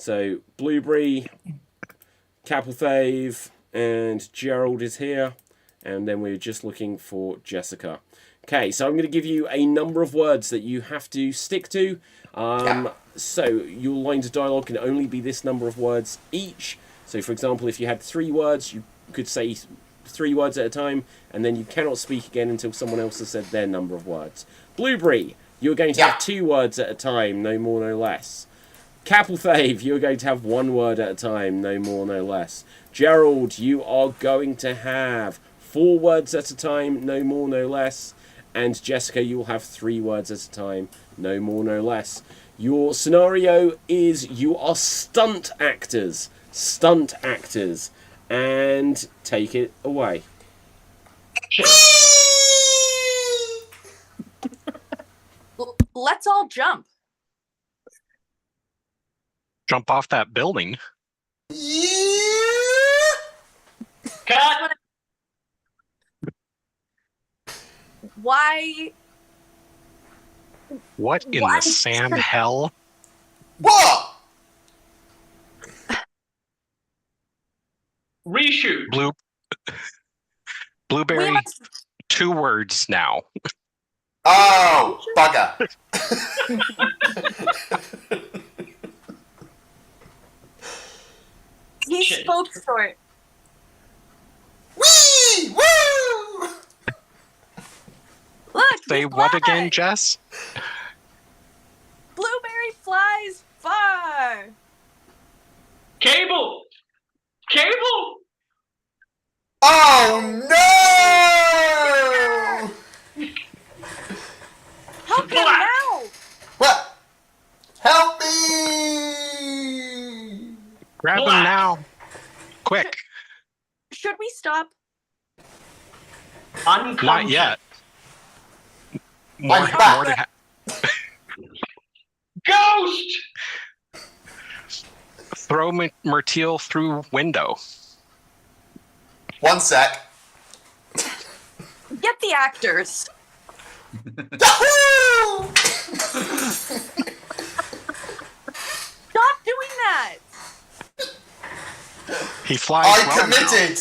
So, Blueberry, Capelthave, and Gerald is here. And then we're just looking for Jessica. Okay, so I'm going to give you a number of words that you have to stick to. So, your lines of dialogue can only be this number of words each. So, for example, if you had 3 words, you could say 3 words at a time. And then you cannot speak again until someone else has said their number of words. Blueberry, you're going to have 2 words at a time, no more, no less. Capelthave, you're going to have 1 word at a time, no more, no less. Gerald, you are going to have 4 words at a time, no more, no less. And Jessica, you will have 3 words at a time, no more, no less. Your scenario is you are stunt actors. And take it away. Let's all jump. Jump off that building. Cut. Why? What in the Sam hell? What? Reshoot. Blueberry. 2 words now. Oh, bugger. He spoke short. Wee! Woo! Look. Say what again, Jess? Blueberry flies far. Cable. Oh no! Help him now! What? Help me! Grab him now. Quick. Should we stop? Not yet. More to Ghost! Throw Mertiel through window. 1 sec. Get the actors. Yahoo! Stop doing that. He flies. I committed.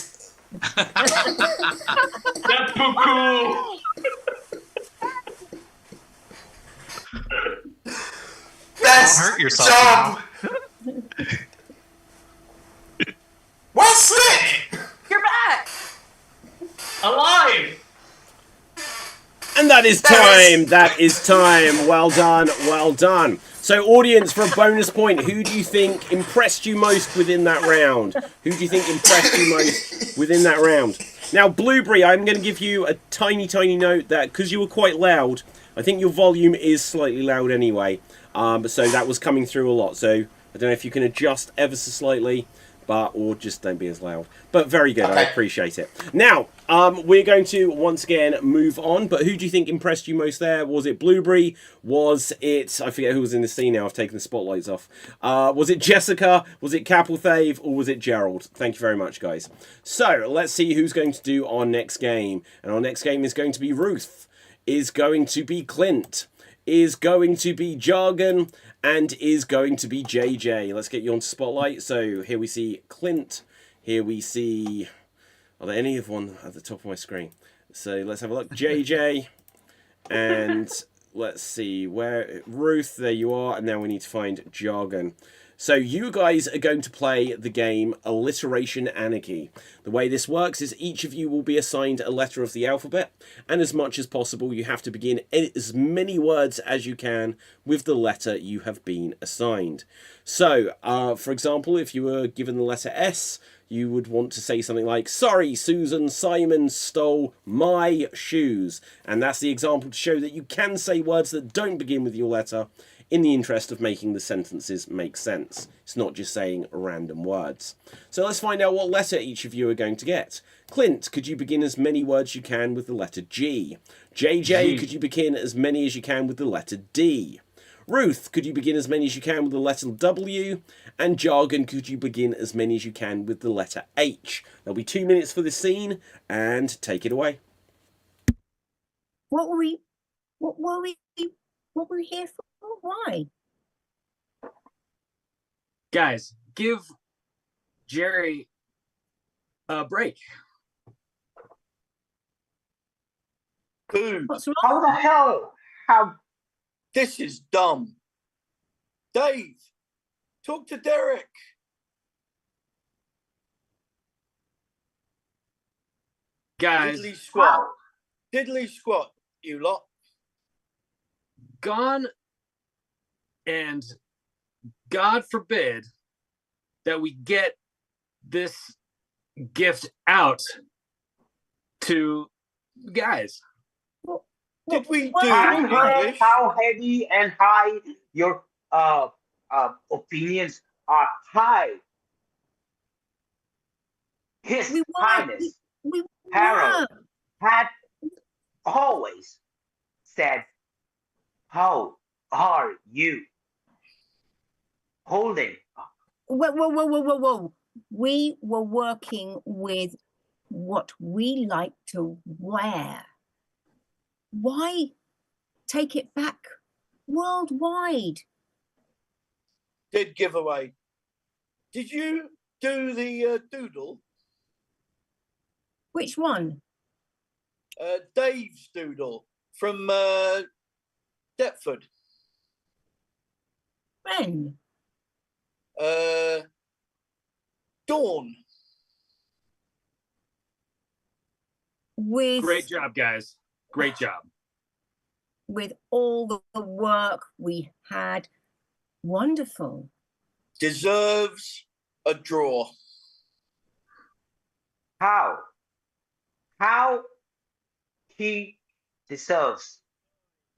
Seppuku! Best Don't hurt yourself job. now. Where's Slick? You're back. Alive! And that is time. That is time. Well done. Well done. So, audience, for a bonus point, who do you think impressed you most within that round? Who do you think impressed you most within that round? Now, Blueberry, I'm going to give you a tiny, tiny note that because you were quite loud, I think your volume is slightly loud anyway. So that was coming through a lot. So I don't know if you can adjust ever so slightly, or just don't be as loud. But very good, okay. I appreciate it. Now, we're going to once again move on. But who do you think impressed you most there? Was it Blueberry? Was it, I forget who was in the scene now, I've taken the spotlights off. Was it Jessica? Was it Capelthave? Or was it Gerald? Thank you very much, guys. So, let's see who's going to do our next game. And our next game is going to be Ruth, is going to be Clint, is going to be Jargon, and is going to be JJ. Let's get you on Spotlight. So here we see Clint. Here we see... Are there any of one at the top of my screen? So let's have a look. JJ. And let's see. Where Ruth, there you are. And now we need to find Jargon. So you guys are going to play the game Alliteration Anarchy. The way this works is each of you will be assigned a letter of the alphabet, and as much as possible you have to begin as many words as you can with the letter you have been assigned. So, for example, if you were given the letter S, you would want to say something like, sorry, Susan, Simon stole my shoes. And that's the example to show that you can say words that don't begin with your letter, in the interest of making the sentences make sense. It's not just saying random words. So let's find out what letter each of you are going to get. Clint, could you begin as many words you can with the letter G? JJ, could you begin as many as you can with the letter D? Ruth, could you begin as many as you can with the letter W? And Jargon, could you begin as many as you can with the letter H? There'll be 2 minutes for this scene, and take it away. What were we here for? Why? Guys, give Jerry a break. Boo. What's wrong? How the hell? How? This is dumb. Dave, talk to Derek. Guys. Diddly squat. Diddly squat, you lot. Gone, and God forbid that we get this gift out to guys. Did we do I heard English? how heavy and high your opinions are high. His Highness Harold had always said, how are you holding up? Whoa. We were working with what we like to wear. Why take it back worldwide? Did giveaway. Did you do the doodle? Which one? Dave's doodle from Deptford. When? Dawn. With Great job, guys. Great job. With all the work we had. Wonderful. Deserves a draw. How? How he deserves.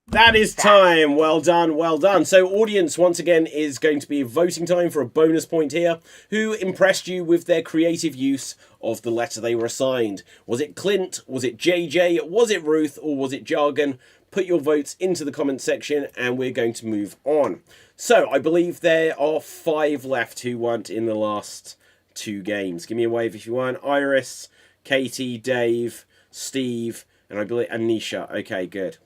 That is time. Well done, well done. So, audience, once again, is going to be voting time for a bonus point here. Who impressed you with their creative use of the letter they were assigned? Was it Clint? Was it JJ? Was it Ruth? Or was it Jargon? Put your votes into the comment section and we're going to move on. So, I believe there are 5 left who weren't in the last 2 games. Give me a wave if you weren't. Iris, Katie, Dave, Steve, and I believe Anisha. Okay, good.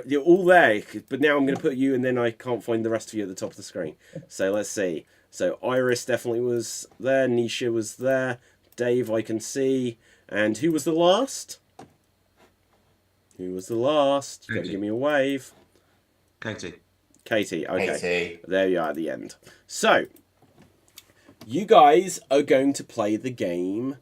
You're all there, but now I'm going to put you, and then I can't find the rest of you at the top of the screen. So let's see. So Iris definitely was there. Nisha was there. Dave, I can see. And who was the last? Who was the last? You've got to give me a wave. Katie. Katie, okay. Katie. There you are at the end. So, you guys are going to play the game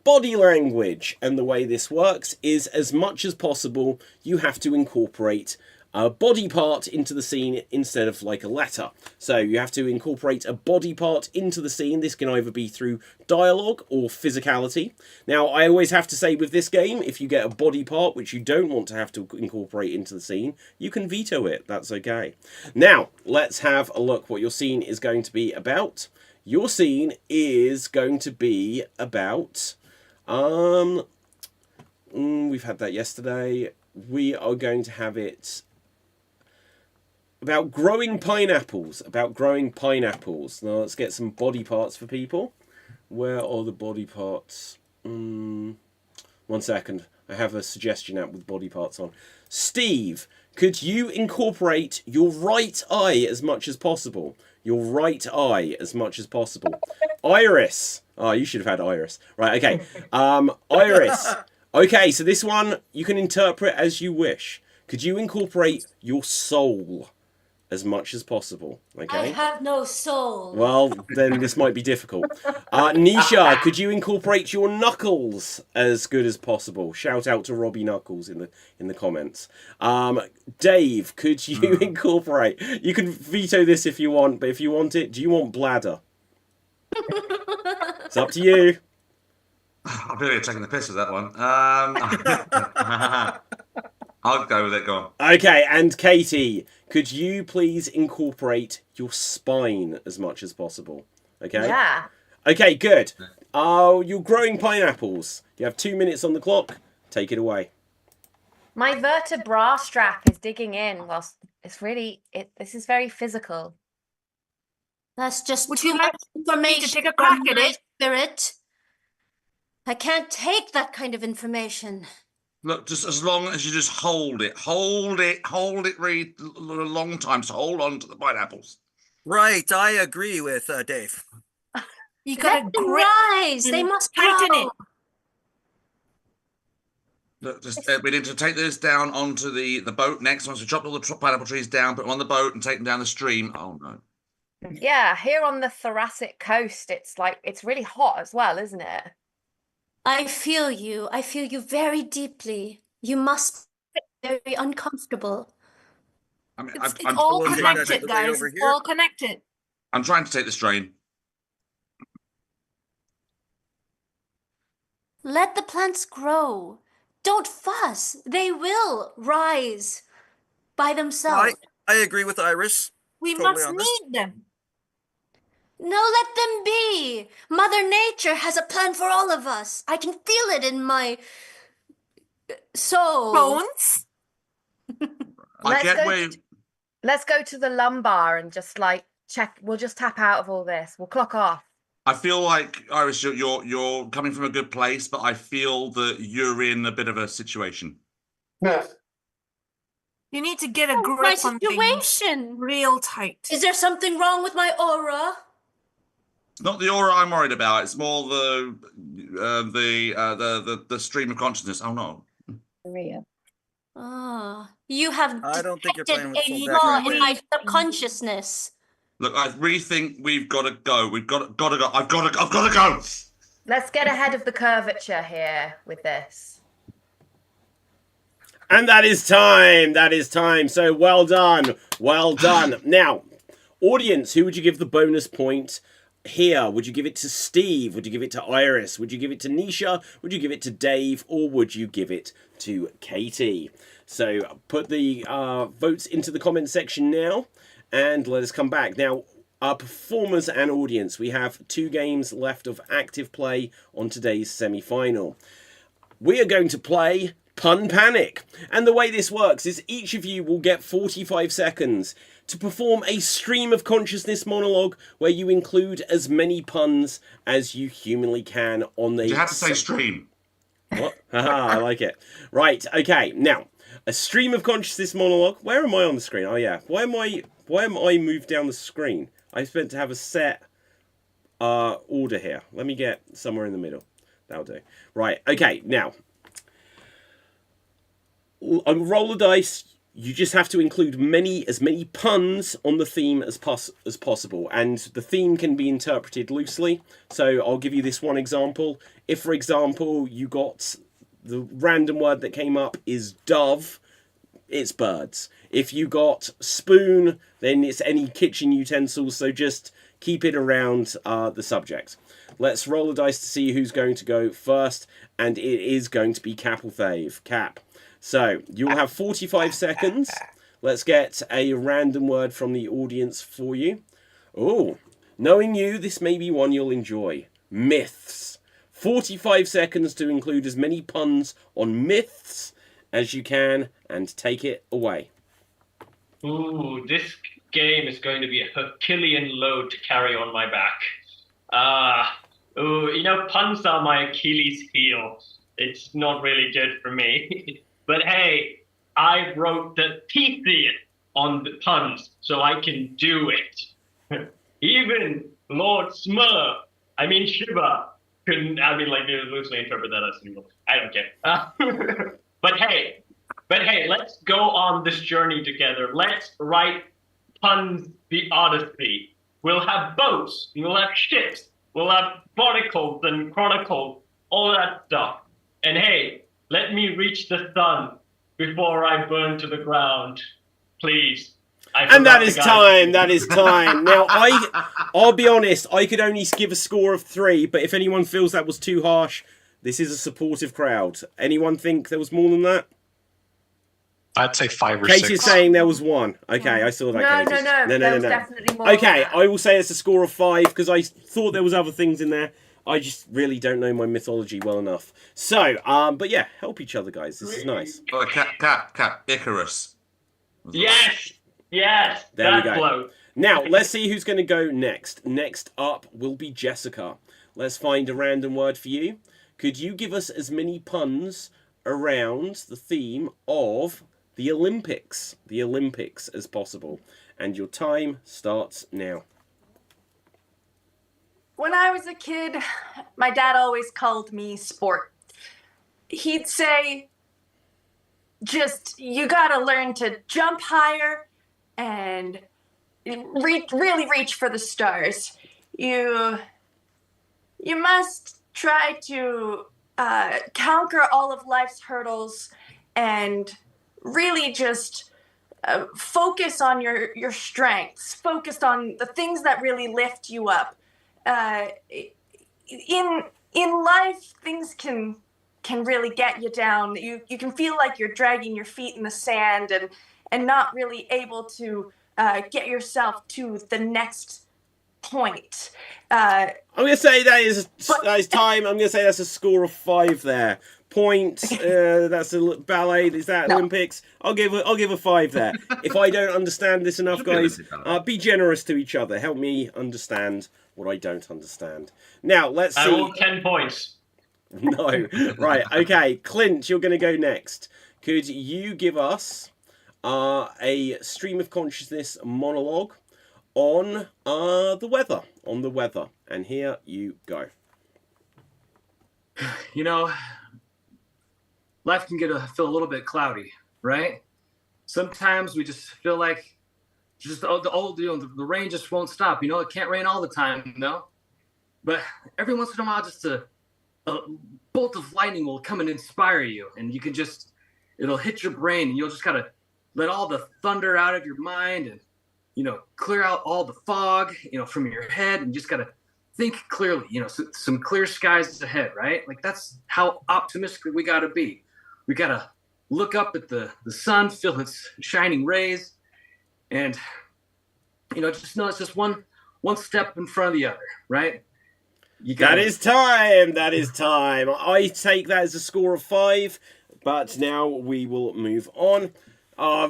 Body Language, and the way this works is, as much as possible, you have to incorporate a body part into the scene instead of like a letter. So you have to incorporate a body part into the scene. This can either be through dialogue or physicality. Now, I always have to say with this game, if you get a body part which you don't want to have to incorporate into the scene, you can veto it. That's okay. Now, let's have a look what your scene is going to be about. Your scene is going to be about... we've had that yesterday. We are going to have it about growing pineapples. Now let's get some body parts for people. Where are the body parts? 1 second. I have a suggestion app with body parts on. Steve, could you incorporate your right eye as much as possible? Your right eye as much as possible. Iris. Oh, you should have had Iris. Right, okay. Iris. Okay, so this one you can interpret as you wish. Could you incorporate your soul as much as possible? Okay. I have no soul. Well, then this might be difficult. Nisha, could you incorporate your knuckles as good as possible? Shout out to Robbie Knuckles in the comments. Dave, could you incorporate? You can veto this if you want, but if you want it, do you want bladder? It's up to you. I'm really taking the piss with that one. I'll go with it. Go on. Okay, and Katie, could you please incorporate your spine as much as possible? Okay. Yeah. Okay, good. You're growing pineapples. You have 2 minutes on the clock. Take it away. My vertebra strap is digging in whilst it's really this is very physical. That's just Would too you like much information to take a crack from at my it? spirit. I can't take that kind of information. Look, just as long as you just hold it really a long time to hold on to the pineapples. Right, I agree with Dave. You Let gotta them grip rise. They and must tighten grow. it. Look, just we need to take this down onto the boat next. Once we chop all the pineapple trees down, put them on the boat, and take them down the stream. Oh no! Yeah, here on the Thoracic coast, it's really hot as well, isn't it? I feel you. I feel you very deeply. You must be very uncomfortable. I mean, It's I'm all We'll take connected, that guys. over It's here. all connected. I'm trying to take the strain. Let the plants grow. Don't fuss. They will rise by themselves. I agree with Iris. We Totally must on this. need them. No, let them be. Mother Nature has a plan for all of us. I can feel it in my soul. Bones? Let's go to the lumbar and just check. We'll just tap out of all this. We'll clock off. I feel like Iris, you're coming from a good place, but I feel that you're in a bit of a situation. You need to get a My grip on things situation. real tight. Is there something wrong with my aura? It's not the aura I'm worried about. It's more the stream of consciousness. Oh no. Maria. Ah, you have I don't think you're detected playing with a full deck flaw right in there. my subconsciousness. Look, I really think we've got to go. We've got to go. I've got to go. Let's get ahead of the curvature here with this. And that is time. That is time. So well done. Well done. Now, audience, who would you give the bonus point here? Would you give it to Steve? Would you give it to Iris? Would you give it to Nisha? Would you give it to Dave? Or would you give it to Katie? So put the votes into the comment section now. And let us come back. Now, our performers and audience, we have 2 games left of active play on today's semi-final. We are going to play Pun Panic. And the way this works is each of you will get 45 seconds to perform a stream of consciousness monologue where you include as many puns as you humanly can on the... You have to say stream. What? Haha, I like it. Right, okay. Now, a stream of consciousness monologue. Where am I on the screen? Oh, yeah. Why am I moved down the screen? I meant to have a set order here. Let me get somewhere in the middle. That'll do. Right, okay, now. Roll the dice. You just have to include as many puns on the theme as possible. And the theme can be interpreted loosely. So I'll give you this one example. If, for example, you got the random word that came up is dove, it's birds. If you got spoon, then it's any kitchen utensils, so just keep it around the subject. Let's roll the dice to see who's going to go first, and it is going to be Capelthave. Cap. So, you'll have 45 seconds. Let's get a random word from the audience for you. Oh, knowing you, this may be one you'll enjoy. Myths. 45 seconds to include as many puns on myths as you can, and take it away. Ooh, this game is going to be a Herculean load to carry on my back. Puns are my Achilles heel. It's not really good for me. But hey, I wrote the thesis on the puns, so I can do it. Even Lord Shiva couldn't, they loosely interpret that as single. I don't care. But hey, let's go on this journey together. Let's write puns the Odyssey. We'll have boats, we'll have ships, we'll have barnacles and chronicles, all that stuff. And hey, let me reach the sun before I burn to the ground. Please. And that is time. That is time. Now, I'll be honest. I could only give a score of 3, but if anyone feels that was too harsh, this is a supportive crowd. Anyone think there was more than that? I'd say 5 or Kate 6. is saying there was 1. Okay, I saw that. No. There was definitely more. Okay, I will say it's a score of 5 because I thought there was other things in there. I just really don't know my mythology well enough. So, but yeah, help each other, guys. This is nice. Oh, Cap, Icarus. Yes, There we that go. bloke. Now, let's see who's going to go next. Next up will be Jessica. Let's find a random word for you. Could you give us as many puns around the theme of the Olympics as possible? And your time starts now. When I was a kid, my dad always called me sport. He'd say, you gotta learn to jump higher and really reach for the stars. You must try to conquer all of life's hurdles and really just focus on your strengths, focus on the things that really lift you up. In life, things can really get you down. You can feel like you're dragging your feet in the sand and not really able to get yourself to the next point. I'm going to say that is time. I'm going to say that's a score of 5 there. Point. That's a ballet. Is that Olympics? I'll give a 5 there. If I don't understand this enough, guys, be generous to each other. Help me understand what I don't understand. Now, let's see. I want 10 points. No. Right. Okay. Clint, you're going to go next. Could you give us a stream of consciousness monologue on the weather? On the weather. And here you go. Life can feel a little bit cloudy, right? Sometimes we just feel like the rain just won't stop. It can't rain all the time, But every once in a while, just a bolt of lightning will come and inspire you, and you can it'll hit your brain, and you'll just gotta let all the thunder out of your mind, and clear out all the fog, from your head, and just gotta think clearly. Some clear skies ahead, right? Like that's how optimistic we gotta be. We gotta look up at the sun, feel its shining rays, and just know it's just one step in front of the other, right? That is time. That is time. I take that as a score of 5, but now we will move on. I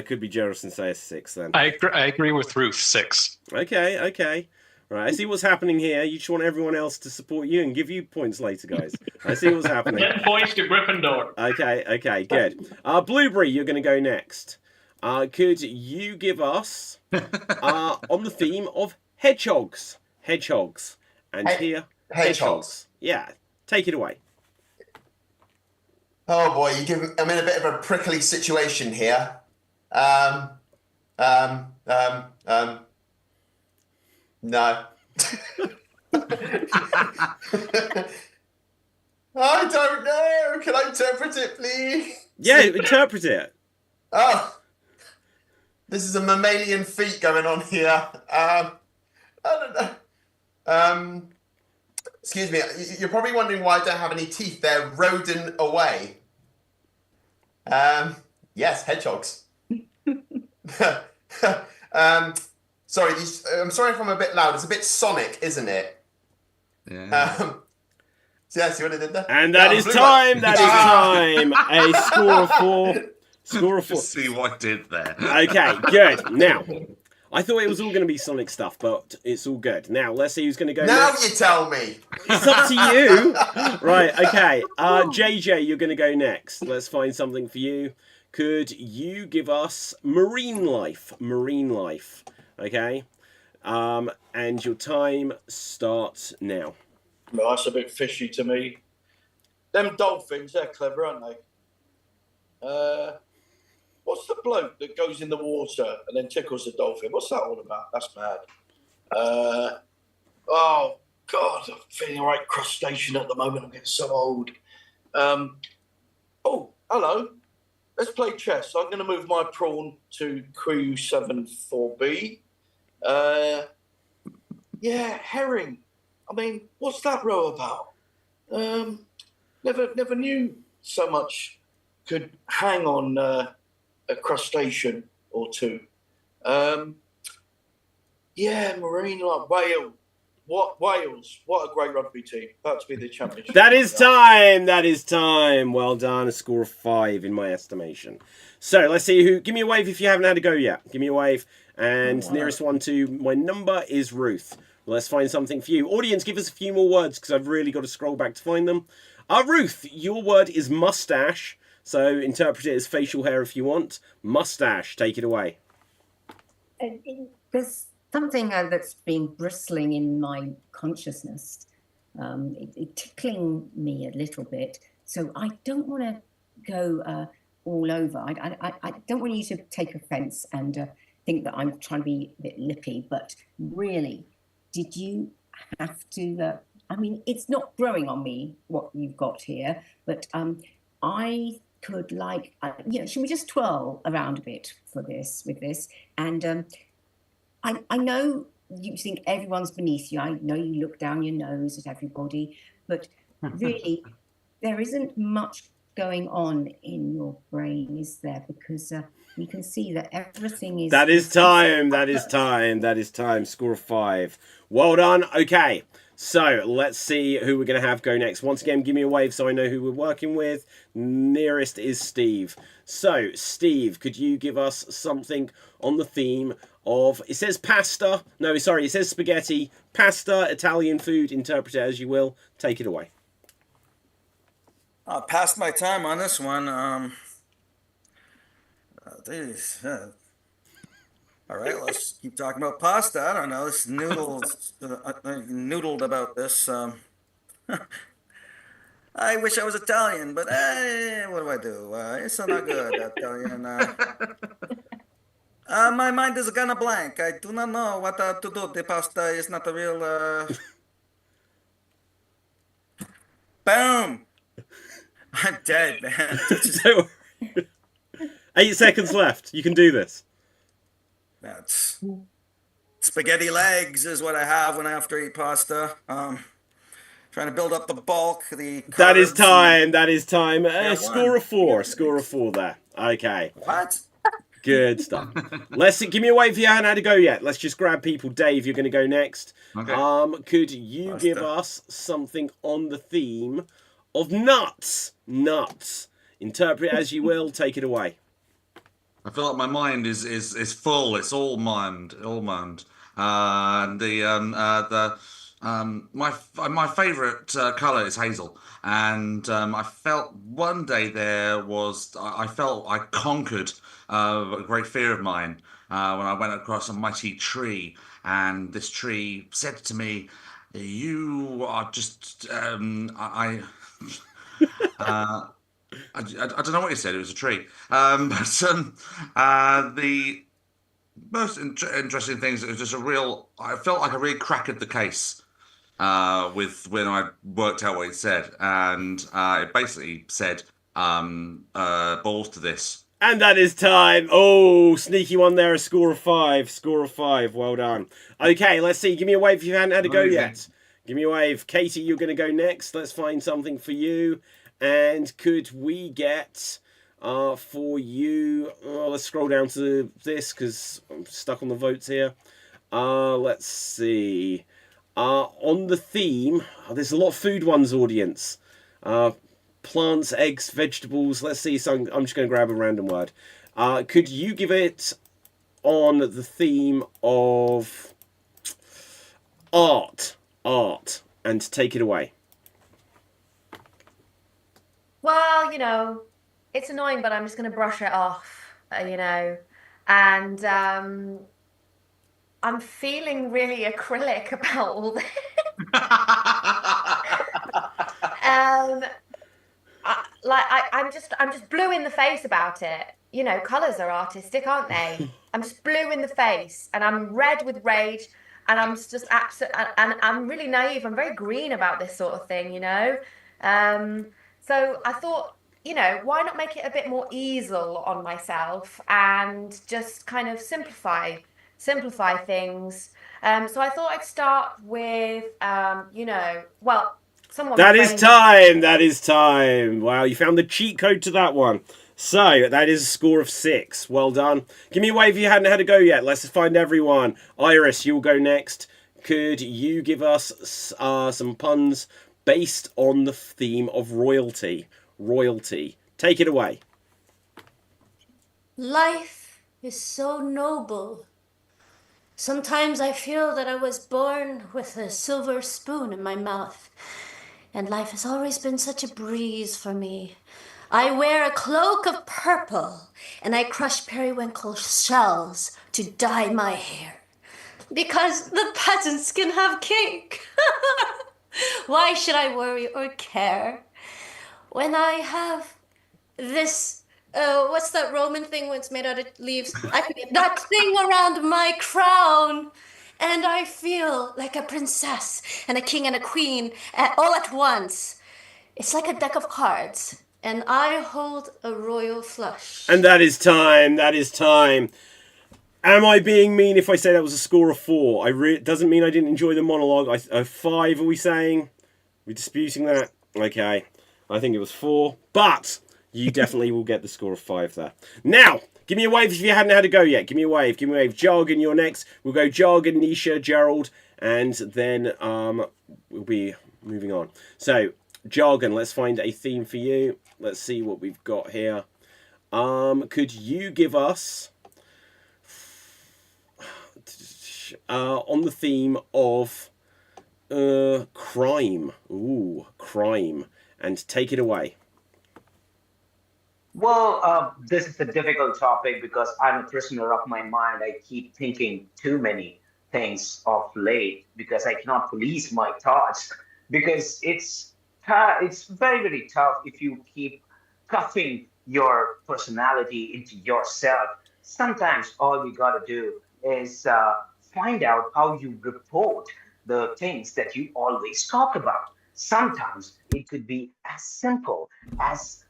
could be generous and say a 6 then. I agree with Ruth. 6. Okay. Right, I see what's happening here. You just want everyone else to support you and give you points later, guys. I see what's happening. 10 points to Gryffindor. Okay, good. Blueberry, you're going to go next. Could you give us on the theme of hedgehogs? And hedgehogs. Yeah, take it away. Oh boy, I'm in a bit of a prickly situation here. No. I don't know. Can I interpret it, please? Yeah, interpret it. Oh, this is a mammalian feat going on here. I don't know. Excuse me. You're probably wondering why I don't have any teeth. They're rodent away. Yes, hedgehogs. Sorry, I'm sorry if I'm a bit loud. It's a bit Sonic, isn't it? Yeah. Yes, you want to do that? And that is time. That is time. A score of 4. Score of 4. Just see what I did there. Okay, good. Now, I thought it was all going to be Sonic stuff, but it's all good. Now, let's see who's going to go now next. You tell me. It's up to you. Right, okay. JJ, you're going to go next. Let's find something for you. Could you give us marine life? Marine life. Okay. And your time starts now. Well, that's a bit fishy to me. Them dolphins, they're clever, aren't they? What's the bloke that goes in the water and then tickles the dolphin? What's that all about? That's bad. Oh, God, I'm feeling right crustacean at the moment. I'm getting so old. Oh, hello. Let's play chess. I'm going to move my pawn to Q7-4B. Yeah, herring. I mean, what's that row about? Never knew so much could hang on a crustacean or two. Yeah, marine like whale. What Wales? What a great rugby team! About to be the championship. That is time. That is time. Well done. A score of 5 in my estimation. So let's see who. Give me a wave if you haven't had a go yet. Give me a wave. And nearest one to my number is Ruth. Let's find something for you. Audience, give us a few more words because I've really got to scroll back to find them. Ruth, your word is mustache. So interpret it as facial hair if you want. Mustache. Take it away. There's something that's been bristling in my consciousness, it tickling me a little bit. So I don't want to go all over. I don't want you to take offence and think that I'm trying to be a bit lippy, but really, did you have to? I mean, it's not growing on me what you've got here, but I could like, should we just twirl around a bit with this? And I know you think everyone's beneath you. I know you look down your nose at everybody, but really, there isn't much going on in your brain, is there? Because we can see that everything is... That is time. That is time. That is time. Score of 5. Well done. Okay. So let's see who we're going to have go next. Once again, give me a wave so I know who we're working with. Nearest is Steve. So, Steve, could you give us something on the theme of... It says pasta. No, sorry, it says spaghetti. Pasta, Italian food. Interpret it as you will. Take it away. I'll pass my time on this one. All right, let's keep talking about pasta. I don't know. This noodles, noodled about this. I wish I was Italian, but what do I do? It's not good, Italian. My mind is gonna blank. I do not know what to do. The pasta is not a real... Boom! I'm dead, man. 8 seconds left. You can do this. That's spaghetti legs is what I have when I have to eat pasta. Trying to build up the bulk. That is time. That is time. Score of 4. Score of 4 there. Okay. What? Good stuff. Give me a wave if you haven't had to go yet. Let's just grab people. Dave, you're going to go next. Okay. Could you give us something on the theme of nuts? Nuts. Interpret it as you will. Take it away. I feel like my mind is full. It's all mind, And my favourite colour is hazel. And I felt one day I felt I conquered a great fear of mine when I went across a mighty tree, and this tree said to me, "You are just I don't know what he said. It was a tree. The most interesting things, it was just I felt like I really cracked the case when I worked out what it said. And it basically said, balls to this. And that is time. Oh, sneaky one there. A score of 5. Score of 5. Well done. Okay, let's see. Give me a wave if you haven't had a go yet. Give me a wave. Katie, you're going to go next. Let's find something for you. And could we get for you... Oh, let's scroll down to this because I'm stuck on the votes here. Let's see. On the theme... there's a lot of food ones, audience. Plants, eggs, vegetables. Let's see. So I'm just going to grab a random word. Could you give it on the theme of art? Art. And take it away. Well, you know, it's annoying, but I'm just going to brush it off, you know. And I'm feeling really acrylic about all this. I'm just blue in the face about it. You know, colours are artistic, aren't they? I'm just blue in the face, and I'm red with rage, and I'm just and I'm really naive. I'm very green about this sort of thing, you know. So I thought, you know, why not make it a bit more easel on myself and just kind of simplify things. So I thought I'd start with, you know, well, someone. That is time. That is time. Wow, you found the cheat code to that one. So that is a score of 6. Well done. Give me a wave if you hadn't had a go yet. Let's find everyone. Iris, you'll go next. Could you give us some puns based on the theme of royalty? Royalty. Take it away. Life is so noble. Sometimes I feel that I was born with a silver spoon in my mouth, and life has always been such a breeze for me. I wear a cloak of purple, and I crush periwinkle shells to dye my hair, because the peasants can have cake. Why should I worry or care when I have this, what's that Roman thing when it's made out of leaves? That thing around my crown. And I feel like a princess and a king and a queen all at once. It's like a deck of cards, and I hold a royal flush. And that is time. That is time. Am I being mean if I say that was a score of 4? Doesn't mean I didn't enjoy the monologue. 5, are we saying? We're disputing that? Okay. I think it was 4. But you definitely will get the score of 5 there. Now, give me a wave if you hadn't had a go yet. Give me a wave. Give me a wave. Jargon, you're next. We'll go Jargon, Nisha, Gerald, and then we'll be moving on. So, Jargon, let's find a theme for you. Let's see what we've got here. Could you give us... on the theme of crime. Ooh, crime. And take it away. Well, this is a difficult topic because I'm a prisoner of my mind. I keep thinking too many things of late because I cannot police my thoughts, because it's very, very tough if you keep cuffing your personality into yourself. Sometimes all we got to do is find out how you report the things that you always talk about. Sometimes it could be as simple as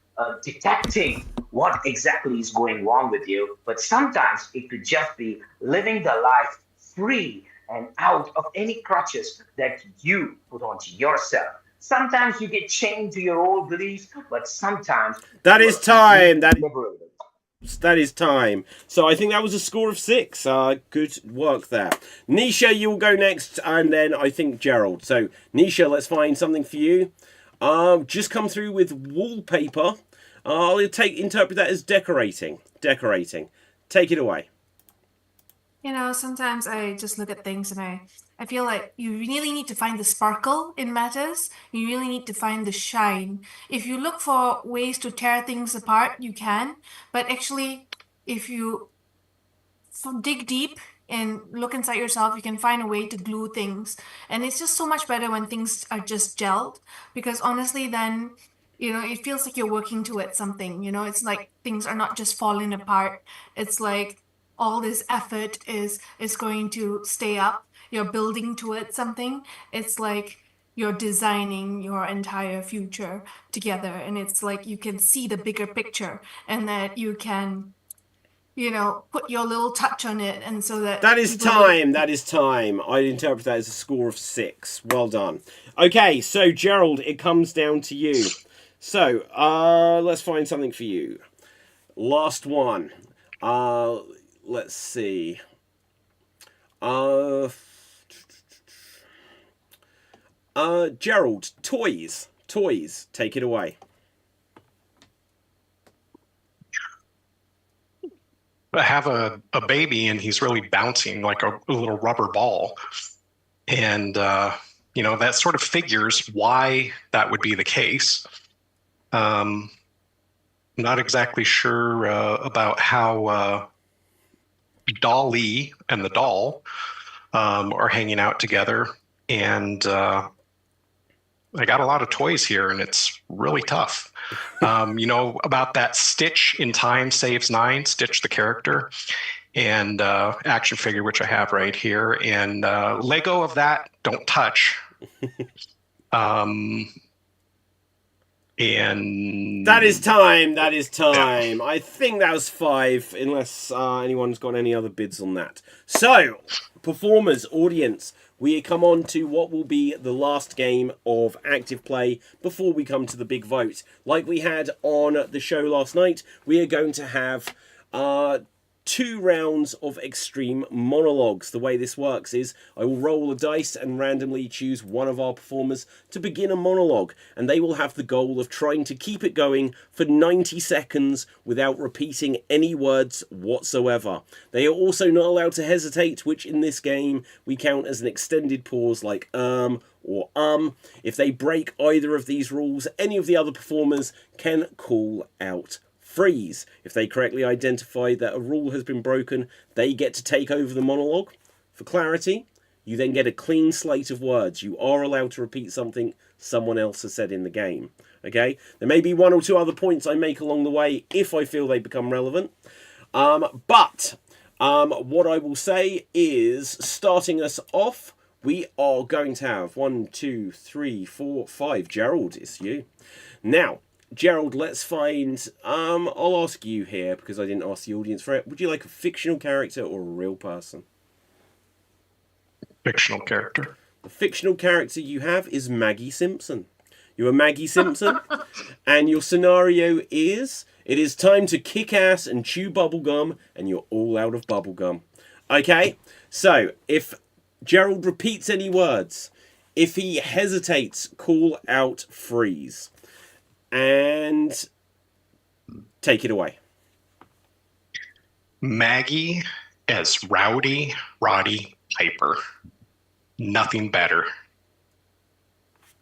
detecting what exactly is going wrong with you, but sometimes it could just be living the life free and out of any crutches that you put onto yourself. Sometimes you get chained to your old beliefs, but sometimes that is time. Liberated. That is time. So I think that was a score of 6. Good work there. Nisha, you'll go next, and then I think Gerald. So Nisha, let's find something for you. Just come through with wallpaper. I'll interpret that as decorating. Decorating. Take it away. You know, sometimes I just look at things and I feel like you really need to find the sparkle in matters. You really need to find the shine. If you look for ways to tear things apart, you can. But actually, if you dig deep and look inside yourself, you can find a way to glue things. And it's just so much better when things are just gelled. Because honestly, then, you know, it feels like you're working towards something. You know, it's like things are not just falling apart. It's like all this effort is going to stay up. You're building towards something. It's like you're designing your entire future together, and it's like you can see the bigger picture, and that you can, you know, put your little touch on it, and so that That is people will- time. That is time. I interpret that as a score of 6. Well done. Okay, so Gerald, it comes down to you. So, let's find something for you. Last one. Let's see. Gerald, toys. Toys. Take it away. I have a baby and he's really bouncing like a little rubber ball. And, you know, that sort of figures why that would be the case. Not exactly sure about how Dolly and the doll are hanging out together. And I got a lot of toys here and it's really tough. You know, about that Stitch in Time Saves 9, Stitch the character, and action figure, which I have right here. And Lego of that, don't touch. And that is time. That is time. Yeah. I think that was 5, unless anyone's got any other bids on that. So, performers, audience, we come on to what will be the last game of active play before we come to the big vote. Like we had on the show last night, we are going to have 2 rounds of extreme monologues. The way this works is I will roll a dice and randomly choose one of our performers to begin a monologue, and they will have the goal of trying to keep it going for 90 seconds without repeating any words whatsoever. They are also not allowed to hesitate, which in this game we count as an extended pause like or If they break either of these rules, any of the other performers can call out freeze. If they correctly identify that a rule has been broken, they get to take over the monologue. For clarity, you then get a clean slate of words. You are allowed to repeat something someone else has said in the game. Okay? There may be 1 or 2 other points I make along the way if I feel they become relevant. But what I will say is, starting us off, we are going to have 1, 2, 3, 4, 5. Gerald, it's you. Now, Gerald, let's find... I'll ask you here, because I didn't ask the audience for it. Would you like a fictional character or a real person? Fictional character. The fictional character you have is Maggie Simpson. You're Maggie Simpson, and your scenario is... It is time to kick ass and chew bubblegum, and you're all out of bubblegum. Okay? So, if Gerald repeats any words, if he hesitates, call out freeze. And take it away. Maggie as Rowdy Roddy Piper. Nothing better.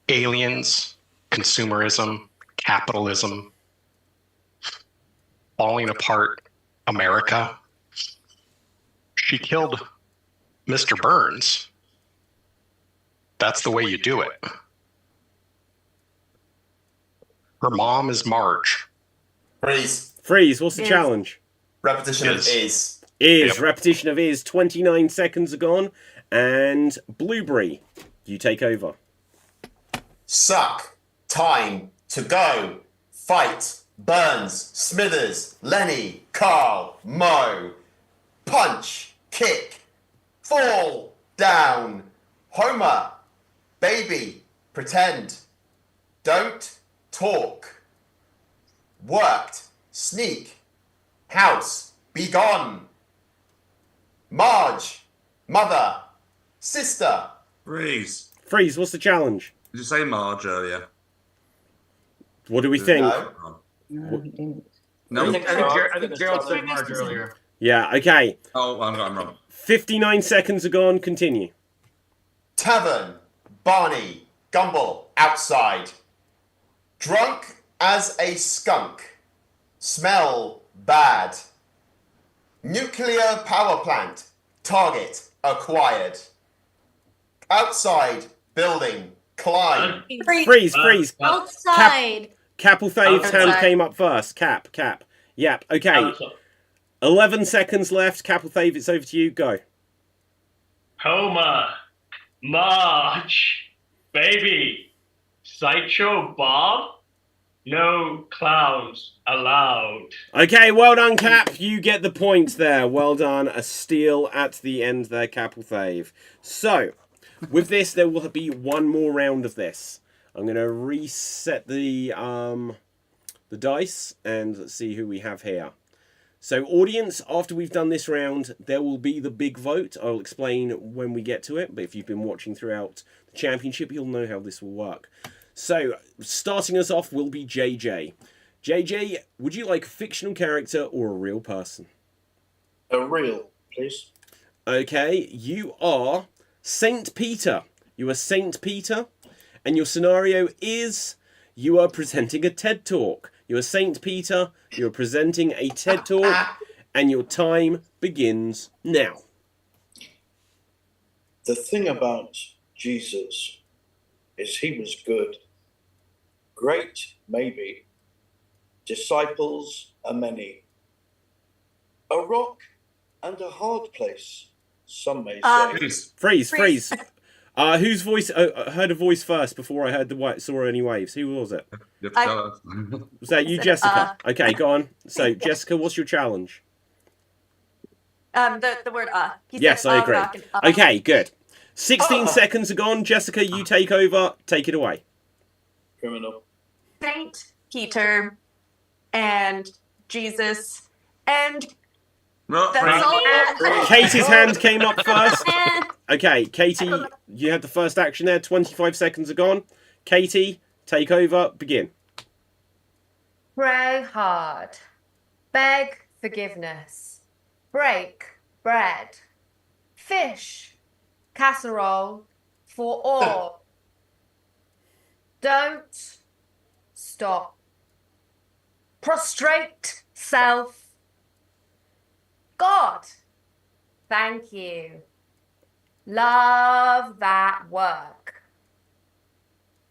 Aliens, consumerism, capitalism, falling apart America. She killed Mr. Burns. That's the way you do it. Her mom is Marge. Freeze. Freeze, what's the challenge? Repetition of is. Is. Yep. Repetition of is. 29 seconds are gone. And Blueberry, you take over. Suck. Time. To go. Fight. Burns. Smithers. Lenny. Carl. Mo. Punch. Kick. Fall. Down. Homer. Baby. Pretend. Don't. Talk. Worked. Sneak. House. Be gone. Marge. Mother. Sister. Freeze. Freeze, what's the challenge? Did you say Marge earlier? What do we think? No. I think Gerald said Marge earlier. Yeah, okay. Oh, I'm wrong. 59 seconds are gone. Continue. Tavern. Barney. Gumble. Outside. Drunk as a skunk. Smell bad. Nuclear power plant. Target acquired. Outside building. Climb. Freeze. Outside. Capelthave's hand came up first. Cap. Yep, okay. 11 seconds left. Capelthave, it's over to you. Go. Homer. Marge. Baby, Sideshow Bob? No clowns allowed. Okay, well done, Cap. You get the points there. Well done. A steal at the end there, Capelthave. So, with this, there will be one more round of this. I'm going to reset the dice and let's see who we have here. So, audience, after we've done this round, there will be the big vote. I'll explain when we get to it, but if you've been watching throughout the championship, you'll know how this will work. So, starting us off will be JJ. JJ, would you like a fictional character or a real person? A real, please. Okay, you are Saint Peter. You are Saint Peter, and your scenario is you are presenting a TED Talk. You are Saint Peter, you are presenting a TED Talk, and your time begins now. The thing about Jesus is he was good. Great, maybe. Disciples are many. A rock and a hard place, some may say. Freeze. Whose voice? I heard a voice first before I heard saw any waves. Who was it? Was that you, Jessica? Okay, go on. So, Jessica, what's your challenge? The word Yes, I agree. Okay, good. 16 seconds are gone. Jessica, you take over. Take it away. Criminal. Saint Peter and Jesus and that's all. Katie's hand came up first. Okay, Katie, you had the first action there. 25 seconds are gone. Katie, take over. Begin. Pray hard. Beg forgiveness. Break bread. Fish. Casserole for all. Don't stop. Prostrate self. God, thank you. Love that work.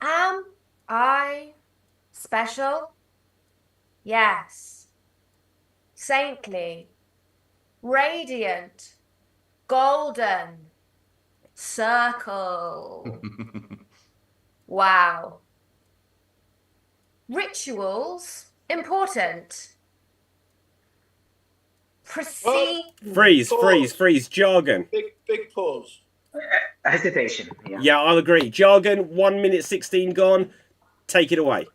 Am I special? Yes. Saintly, radiant, golden, circle. Wow. Rituals important. Proceed. Freeze. Jargon. Big pause. Hesitation. Yeah, I'll agree. Jargon, 1 minute 16 gone. Take it away.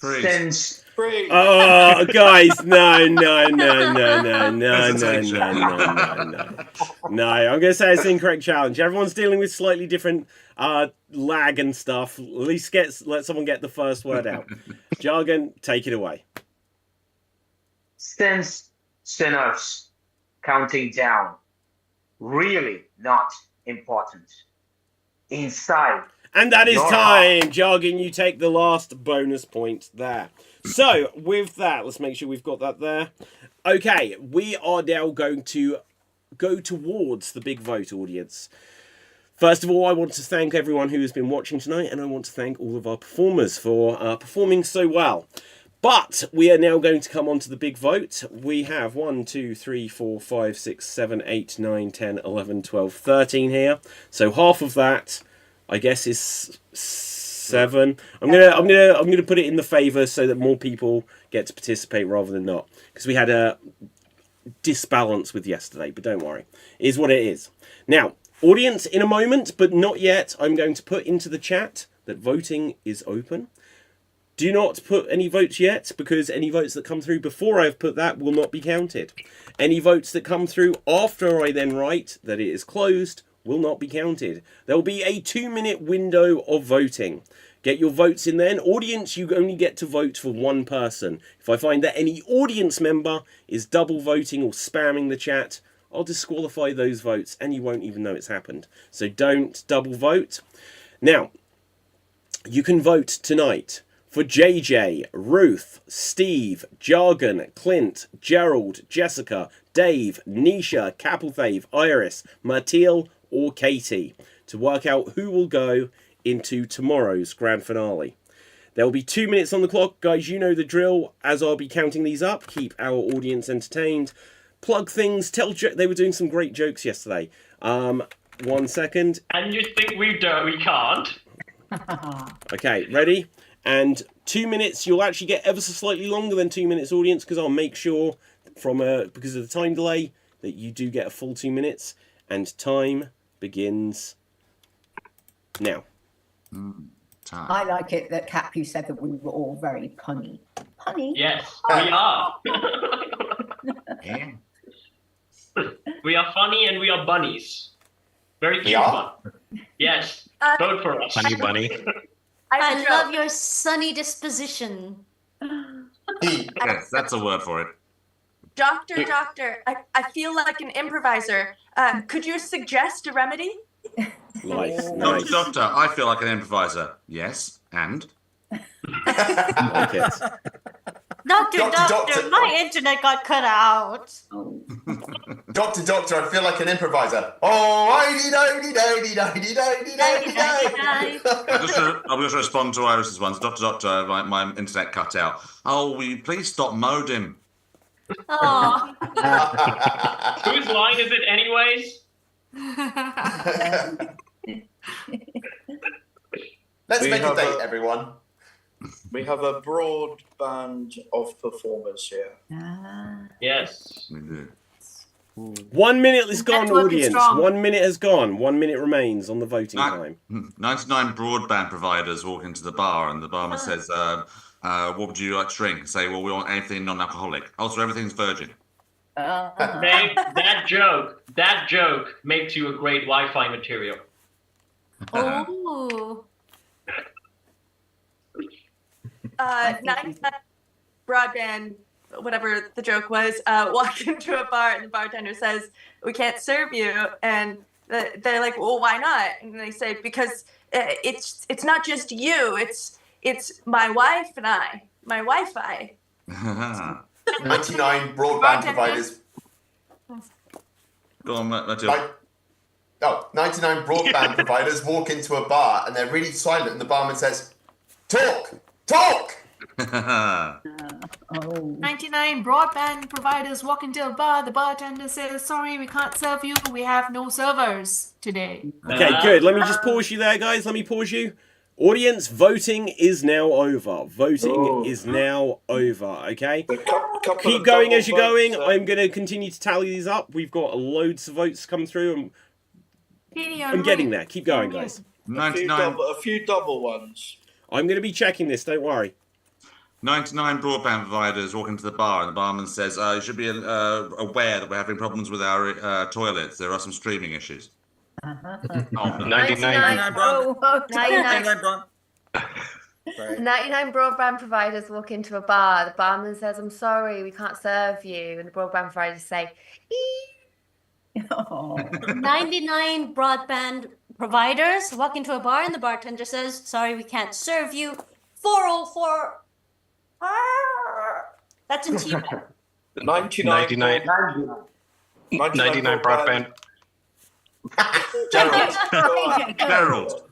Since Oh, guys, no. I'm going to say it's the incorrect challenge. Everyone's dealing with slightly different lag and stuff. At least let someone get the first word out. Jargon, take it away. Since sinners counting down, really not important. Inside. And that is time. Jargon, you take the last bonus point there. So, with that, let's make sure we've got that there. Okay, we are now going to go towards the big vote, audience. First of all, I want to thank everyone who has been watching tonight, and I want to thank all of our performers for performing so well. But we are now going to come on to the big vote. We have 1, 2, 3, 4, 5, 6, 7, 8, 9, 10, 11, 12, 13 here. So half of that, I guess, is 7. I'm gonna put it in the favour so that more people get to participate rather than not, because we had a disbalance with yesterday. But don't worry, it is what it is. Now, audience, in a moment, but not yet, I'm going to put into the chat that voting is open. Do not put any votes yet, because any votes that come through before I've put that will not be counted. Any votes that come through after I then write that it is closed will not be counted. There will be a 2-minute window of voting. Get your votes in then. Audience, you only get to vote for one person. If I find that any audience member is double voting or spamming the chat, I'll disqualify those votes and you won't even know it's happened. So don't double vote. Now, you can vote tonight for JJ, Ruth, Steve, Jargon, Clint, Gerald, Jessica, Dave, Nisha, Capelthave, Iris, Matil, or Katie to work out who will go into tomorrow's grand finale. There will be 2 minutes on the clock. Guys, you know the drill. As I'll be counting these up, keep our audience entertained. Plug things, they were doing some great jokes yesterday. 1 second. And you think we don't? We can't. Okay, ready? And 2 minutes. You'll actually get ever so slightly longer than 2 minutes, audience, because I'll make sure because of the time delay that you do get a full 2 minutes. And time begins now. I like it that Cap, you said that we were all very punny. Punny? Yes, we are. We are funny and we are bunnies. Very cute one. Yes, vote for us. Funny bunny. I love your sunny disposition. Yes, that's a word for it. Doctor, I feel like an improviser. Could you suggest a remedy? Nice. Doctor, I feel like an improviser. Yes, and? Like it. Doctor, my internet got cut out. Doctor, I feel like an improviser. Oh, I'll just respond to Iris's ones. Doctor, my internet cut out. Oh, will you please stop modem? Oh. Whose line is it, anyways? Let's We make a have date, everyone. We have a broad band of performers here. Yes. 1 minute is gone, Network is audience. strong. 1 minute has gone. 1 minute remains on the voting time. 99 broadband providers walk into the bar and the barman says, what would you like to drink? Say, well, we want anything non-alcoholic. Also, everything's virgin. Babe, that joke makes you a great Wi-Fi material. Oh. 99 broadband, whatever the joke was, walk into a bar and the bartender says, "We can't serve you," and they're like, "Well, why not?" And they say, "Because it's not just you. It's my wife and I, my Wi-Fi." 99 broadband providers. Go on, Matilda. 99 broadband providers walk into a bar and they're really silent and the barman says, "Talk! 99 broadband providers walk into a bar. The bartender says, "Sorry, we can't serve you. We have no servers today." Okay, good. Let me just pause you there, guys. Let me pause you. Audience, voting is now over. Voting is now over, okay? Keep going as you're going. I'm going to continue to tally these up. We've got loads of votes come through. And I'm getting there. Keep going, guys. A few double ones. I'm going to be checking this, don't worry. 99 broadband providers walk into the bar and the barman says, you should be aware that we're having problems with our toilets. There are some streaming issues. 99 broadband providers walk into a bar. The barman says, "I'm sorry, we can't serve you." And the broadband providers say, 99 broadband providers walk into a bar and the bartender says, "Sorry, we can't serve you." 404. That's in T-Rex. 99 broadband. Gerald.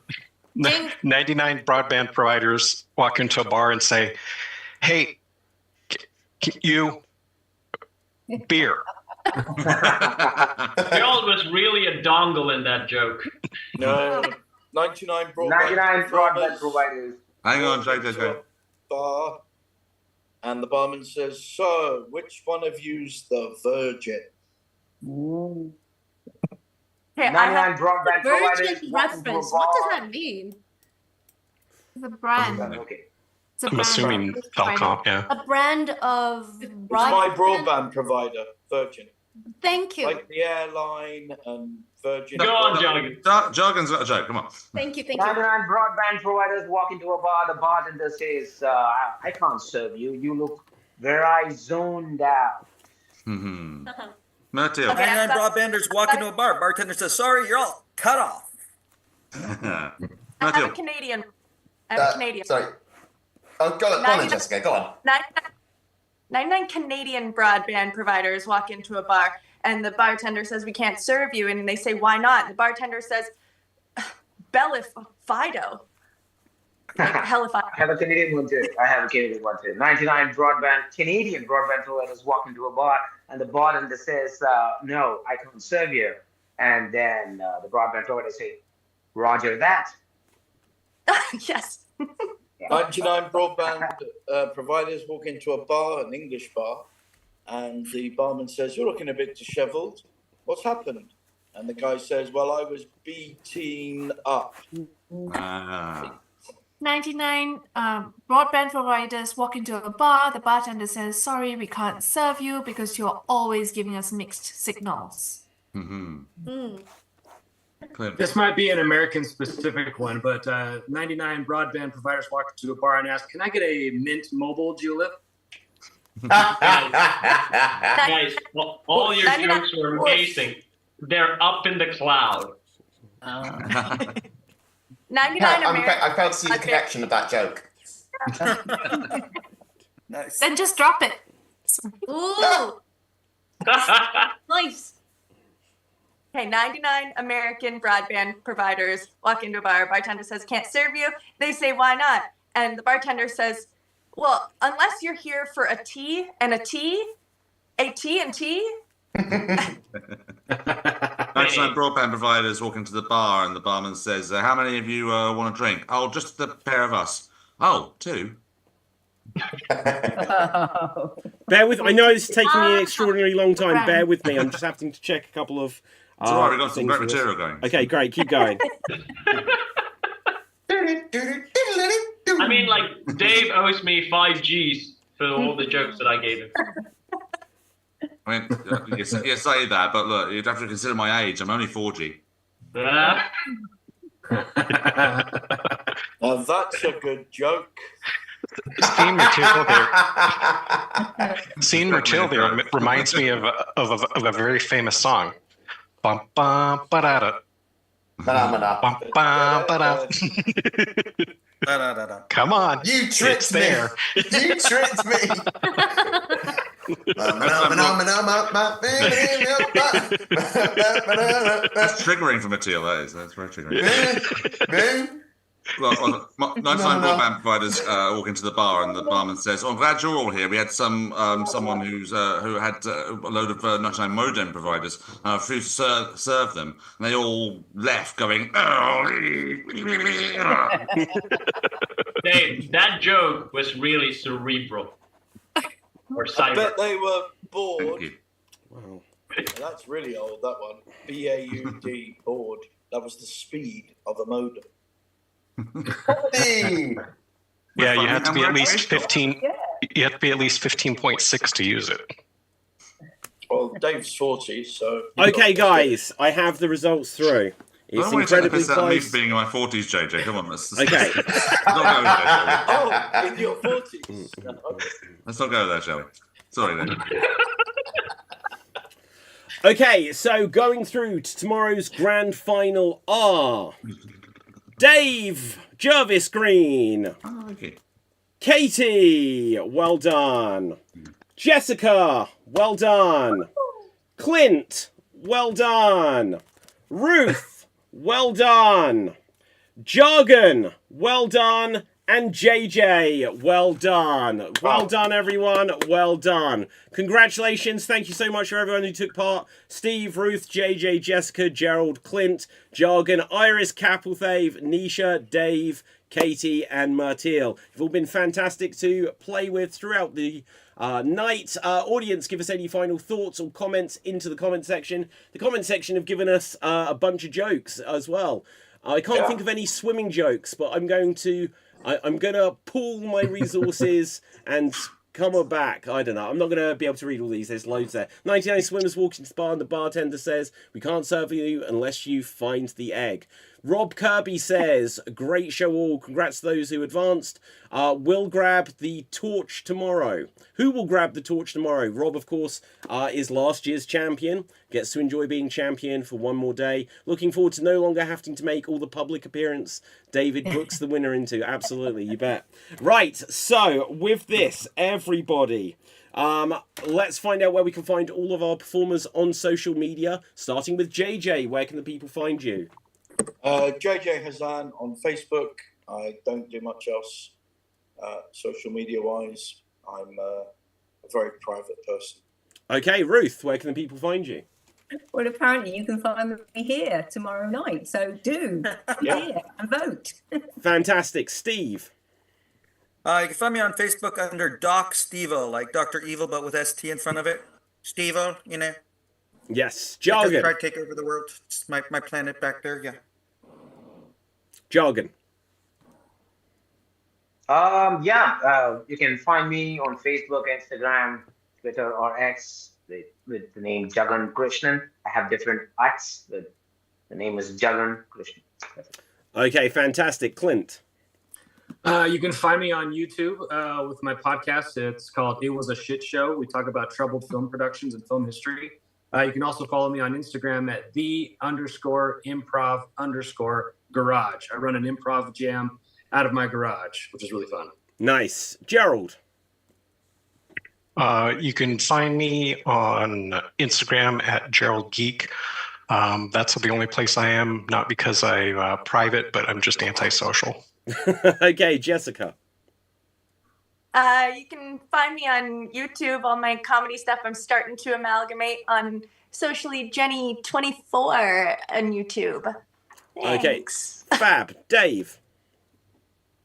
99 broadband providers walk into a bar and say, "Hey, you, beer." Gerald was really a dongle in that joke. No, 99 broadband providers. Hang on, Jake. Bar, and the barman says, "So, which one of you's the virgin?" Hey, 99 broadband providers. Virgin reference. What does that mean? The brand. Okay. It's a I'm brand. assuming Telcom, yeah. A brand of It's my broadband provider, Virgin. Thank you. Like the airline and Virgin. Go on, Jargon. Jargon's got a joke. Come on. Thank you. 99 broadband providers walk into a bar. The bartender says, "I can't serve you. You look very zoned out." Matilda. 99 broadbanders walk into a bar. Bartender says, "Sorry, you're all cut off." I have a Canadian. Sorry. Oh, go on, Jessica. Go on. 99 Canadian broadband providers walk into a bar and the bartender says, "We can't serve you." And they say, "Why not?" And the bartender says, "Bellifido." Like, hellified. I have a Canadian one too. 99 Canadian broadband providers walk into a bar and the bartender says, "No, I can't serve you." And then the broadband provider say, "Roger that." Yes. 99 broadband providers walk into a bar, an English bar, and the barman says, "You're looking a bit dishevelled. What's happened?" And the guy says, "Well, I was beaten up." 99 broadband providers walk into a bar. The bartender says, "Sorry, we can't serve you because you're always giving us mixed signals." This might be an American-specific one, but 99 broadband providers walk into a bar and ask, "Can I get a mint mobile julep?" Guys, all your jokes were amazing. They're up in the cloud. 99 I failed to see the connection of that joke. Nice. Then just drop it. Ooh. Nice. Okay, 99 American broadband providers walk into a bar. Bartender says, "Can't serve you." They say, "Why not?" And the bartender says, "Well, unless you're here for a tea and a tea, a tea and tea." 99 broadband providers walk into the bar and the barman says, "How many of you want a drink?" "Oh, just the pair of us." "Oh, two." Bear with. I know it's taking me an extraordinarily long time. Bear with me. I'm just having to check a couple of. It's all right, we've got some things great for this. material going. Okay, great. Keep going. I mean, like, Dave owes me 5 Gs for all the jokes that I gave him. I mean, you say that, but look, you'd have to consider my age. I'm only 4G. Now that's a good joke. Scene material reminds me of a very famous song. Bum bum ba-da-da. Bum bum ba-da. Come on, you tricked it's me. there. You tricked me. That's triggering for Matil, that is. That's very triggering. Well, 99 broadband providers walk into the bar and the barman says, "Oh, I'm glad you're all here. We had someone who had a load of 99 modem providers who serve them, and they all left going." Dave, that joke was really cerebral. Or I cyber. bet they were bored. Wow. That's really old, that one. BAUD, bored. That was the speed of a modem. Yeah, you have to be at least 15. You have to be at least 15.6 to use it. Well, Dave's 40, so... Okay, guys, I have the results through. It's incredibly out of me close. for being in my 40s, JJ. Come on, let's Okay. let's not go there, shall we? Oh, in your 40s. Okay. Let's not go there, shall we? Sorry, then. Okay, so going through to tomorrow's grand final are Dave Jervis Green, Katie, well done, Jessica, well done, Clint, well done, Ruth, well done, Jargon, well done, and JJ, well done. Well done, everyone. Well done. Congratulations. Thank you so much for everyone who took part. Steve, Ruth, JJ, Jessica, Gerald, Clint, Jargon, Iris, Capelthave, Nisha, Dave, Katie, and Martil. You've all been fantastic to play with throughout the night. Audience, give us any final thoughts or comments into the comment section. The comment section have given us a bunch of jokes as well. I can't think of any swimming jokes, but I'm going to pool my resources and come back. I don't know. I'm not going to be able to read all these. There's loads there. 99 swimmers walk into the bar and the bartender says, "We can't serve you unless you find the egg." Rob Kirby says, "Great show all. Congrats to those who advanced. We'll grab the torch tomorrow." Who will grab the torch tomorrow? Rob, of course, is last year's champion. Gets to enjoy being champion for one more day. Looking forward to no longer having to make all the public appearance David books the winner into. Absolutely, you bet. Right, so with this, everybody, let's find out where we can find all of our performers on social media, starting with JJ. Where can the people find you? JJ Hazan on Facebook. I don't do much else social media wise. I'm a very private person. Okay, Ruth, where can the people find you? Well, apparently you can find me here tomorrow night. So do come here and vote. Fantastic. Steve. You can find me on Facebook under Doc Stevo, like Dr. Evil, but with ST in front of it. Stevo, you know. Yes. Try Jargon. to take over the world. It's my planet back there, yeah. Jargon. You can find me on Facebook, Instagram, Twitter, or X with the name Jagan Krishnan. I have different acts, but the name is Jagan Krishnan. Okay, fantastic. Clint. You can find me on YouTube with my podcast. It's called It Was a Shit Show. We talk about troubled film productions and film history. You can also follow me on Instagram at _improv_garage. I run an improv jam out of my garage, which is really fun. Nice. Gerald. You can find me on Instagram at Gerald Geek. That's the only place I am, not because I'm private, but I'm just antisocial. Okay, Jessica. You can find me on YouTube. All my comedy stuff I'm starting to amalgamate on Socially Jenny 24 on YouTube. Thanks. Okay. Fab. Dave.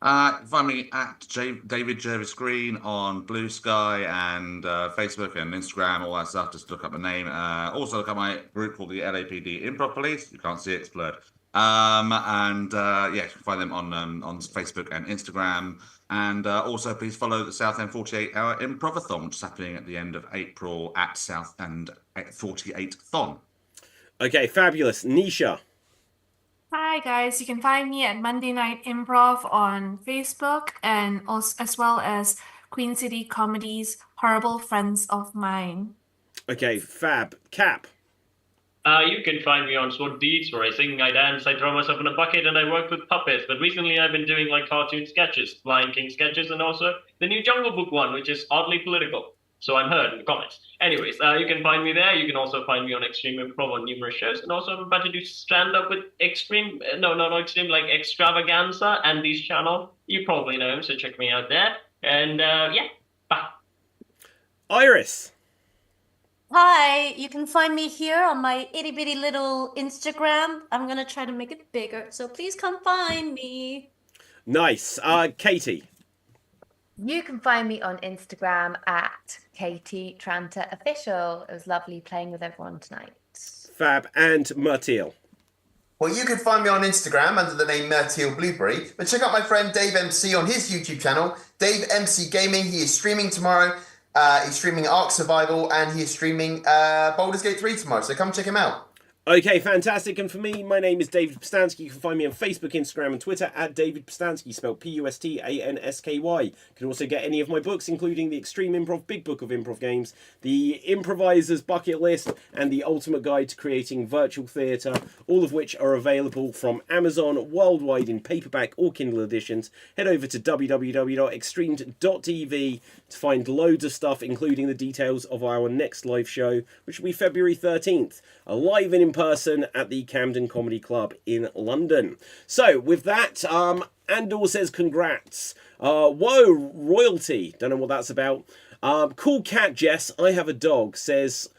Find me at David Jervis Green on Blue Sky and Facebook and Instagram, all that stuff. Just look up my name. Also look up my group called the LAPD Improv Police. You can't see it, it's blurred. You can find them on Facebook and Instagram. And also please follow the South End 48-hour Improvathon, which is happening at the end of April at South End 48thon. Okay, fabulous. Nisha. Hi guys, you can find me at Monday Night Improv on Facebook and also, as well as Queen City Comedy's Horrible Friends of Mine. Okay, fab. Cap. You can find me on SWAT Deeds, where I sing, I dance, I throw myself in a bucket, and I work with puppets. But recently I've been doing like cartoon sketches, Lion King sketches, and also the new Jungle Book one, which is oddly political. So I'm heard in the comments. Anyways, you can find me there. You can also find me on Extreme Improv on numerous shows. And also I'm about to do stand-up with Extreme, not Extreme, like Extravaganza and this channel. You probably know him, so check me out there. And bye. Iris. Hi, you can find me here on my itty bitty little Instagram. I'm gonna try to make it bigger, so please come find me. Nice. Katie. You can find me on Instagram at Katie Tranter Official. It was lovely playing with everyone tonight. Fab. And Mertiel. Well, you can find me on Instagram under the name Mertiel Blueberry, but check out my friend Dave MC on his YouTube channel, Dave MC Gaming. He is streaming tomorrow. He's streaming Ark Survival, and he is streaming Baldur's Gate 3 tomorrow, so come check him out. Okay, fantastic. And for me, my name is David Postansky. You can find me on Facebook, Instagram, and Twitter at David Postansky, spelled Pustansky. You can also get any of my books, including the Extreme Improv Big Book of Improv Games, the Improviser's Bucket List, and the Ultimate Guide to Creating Virtual Theatre, all of which are available from Amazon worldwide in paperback or Kindle editions. Head over to www.extremed.tv to find loads of stuff, including the details of our next live show, which will be February 13th, live and in person at the Camden Comedy Club in London. So with that, Andor says congrats. Whoa, royalty. Don't know what that's about. Cool cat Jess, I have a dog, says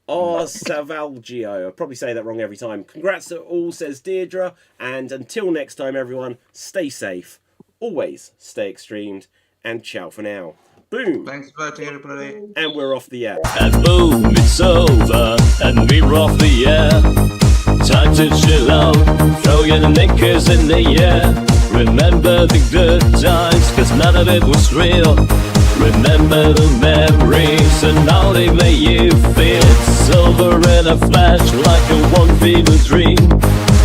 Savalgio. I probably say that wrong every time. Congrats to all, says Deirdre. And until next time, everyone, stay safe, always stay extremed, and ciao for now. Boom. Thanks for voting, everybody. And we're off the air. And boom, it's over, and we're off the air. Time to chill out, throw your knickers in the air. Remember the good times, cause none of it was real. Remember the memories and how they made you feel. It's over in a flash like a one fever dream.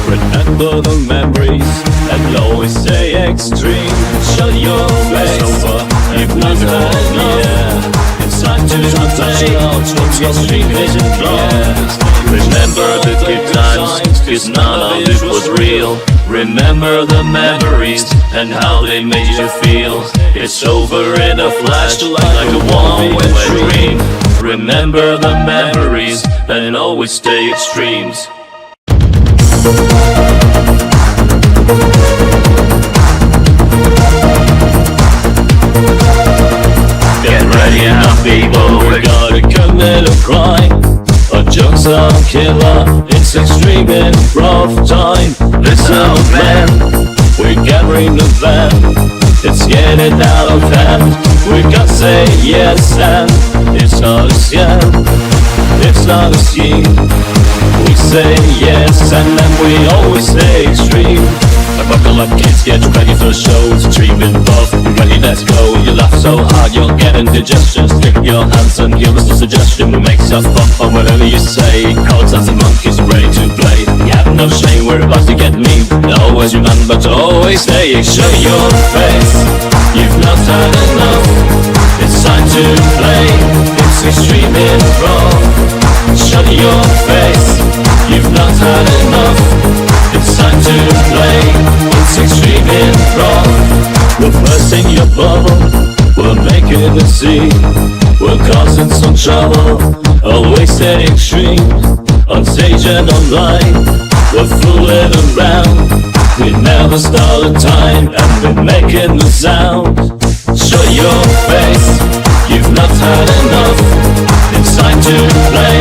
Remember the memories and always stay extreme. Shut your face over, you've not had enough. It's time to play out from your street vision class. Remember the good times, cause none of it was real. Remember the memories and how they made you feel. It's over in a flash like a one-way dream. Remember the memories and always stay extremes. Get ready now, people, we're gonna commit a crime, or just jokes are killer. It's extreme improv time. Listen up, man. We're gathering the van. It's getting out of hand. We got say yes and it's not a scam. It's not a scheme. We say yes and then we always stay extreme. I buckle up, kids, get ready for the show. It's extreme improv, ready, let's go. You laugh so hard you'll get indigestion. Stick your hands and give us a suggestion. We make stuff up on whatever you say. Cards and monkeys ready to play. You have no shame, we're about to get mean. Always remember to always stay. Show your face, you've not had enough. It's time to play. It's extreme improv. Shut your face, you've not had enough. It's time to play. It's extreme improv. We're bursting your bubble. We're making a scene. We're causing some trouble. Always stay extreme. On stage and online. We're fooling around. We never stall a time. And we're making the sound. Show your face, you've not had enough. It's time to play.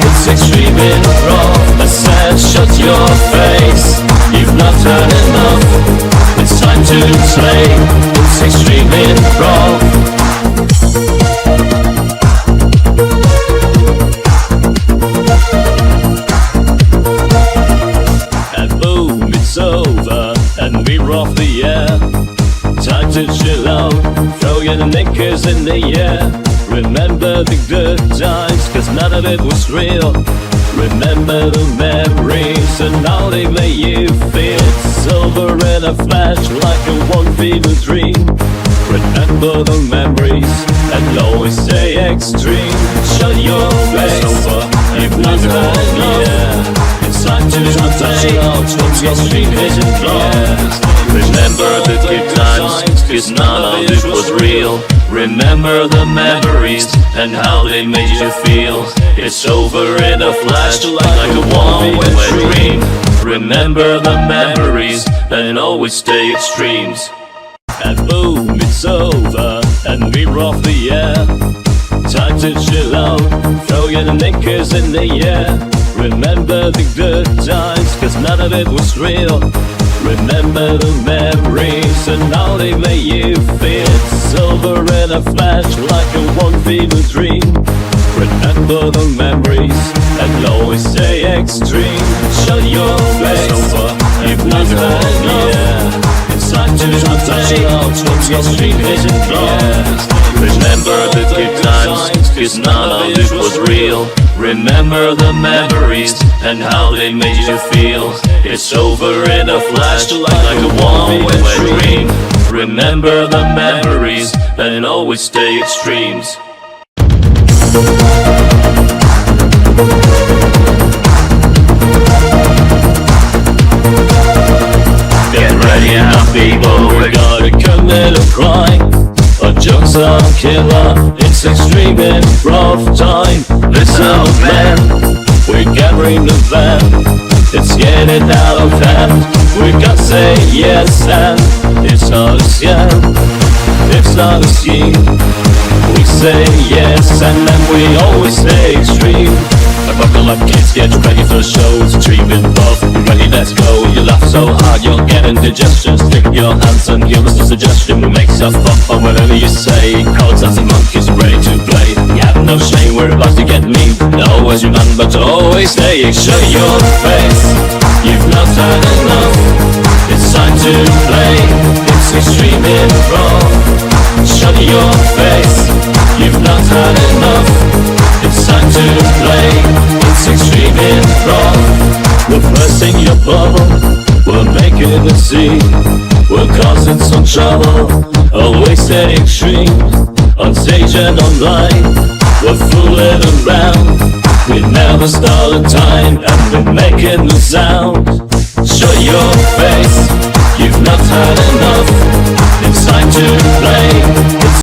It's extreme improv. I said shut your face, you've not had enough. It's time to play. It's extreme improv. And boom, it's over, and we're off the air. Time to chill out, throw your knickers in the air. Remember the good times, cause none of it was real. Remember the memories and how they made you feel. Silver in a flash like a one fever dream. Remember the memories and always stay extreme. Shut your face, you've not had enough. It's time to play. It's extreme improv. Remember the good times, cause none of it was real. Remember the memories and how they made you feel. It's over in a flash like a one-way dream. Remember the memories and always stay extremes. And boom, it's over and we're off the air. Time to chill out, throw your knickers in the air. Remember the good times, cause none of it was real. Remember the memories and how they made you feel. Silver in a flash like a one fever dream. Remember the memories and always stay extreme. Shut your face, you've not had enough. It's time to play. It's extreme improv. Remember the good times, cause none of it was real. Remember the memories and how they made you feel. It's over in a flash like a one-way dream. Remember the memories and always stay extremes. Get ready now, people, we're gonna commit a crime. Our jokes are killer, it's extreme improv time. Listen up, man, we're gathering the van. It's getting out of hand. We got say yes and it's not a scam. It's not a scheme. We say yes and then we always stay extreme. I buckle up, kids, get ready for the show. It's extreme improv, ready, let's go. You laugh so hard you'll get indigestion. Stick your hands and give us a suggestion. We make stuff up on whatever you say. Cards and monkeys ready to play. You have no shame, we're about to get mean. Always remember to always stay. Show your face, you've not had enough. It's time to play. It's extreme improv. Shut your face, you've not had enough. It's time to play. It's extreme improv. We're bursting your bubble. We're making a scene. We're causing some trouble. Always stay extreme. On stage and online. We're fooling around. We never stall a time. And we're making the sound. Show your face, you've not had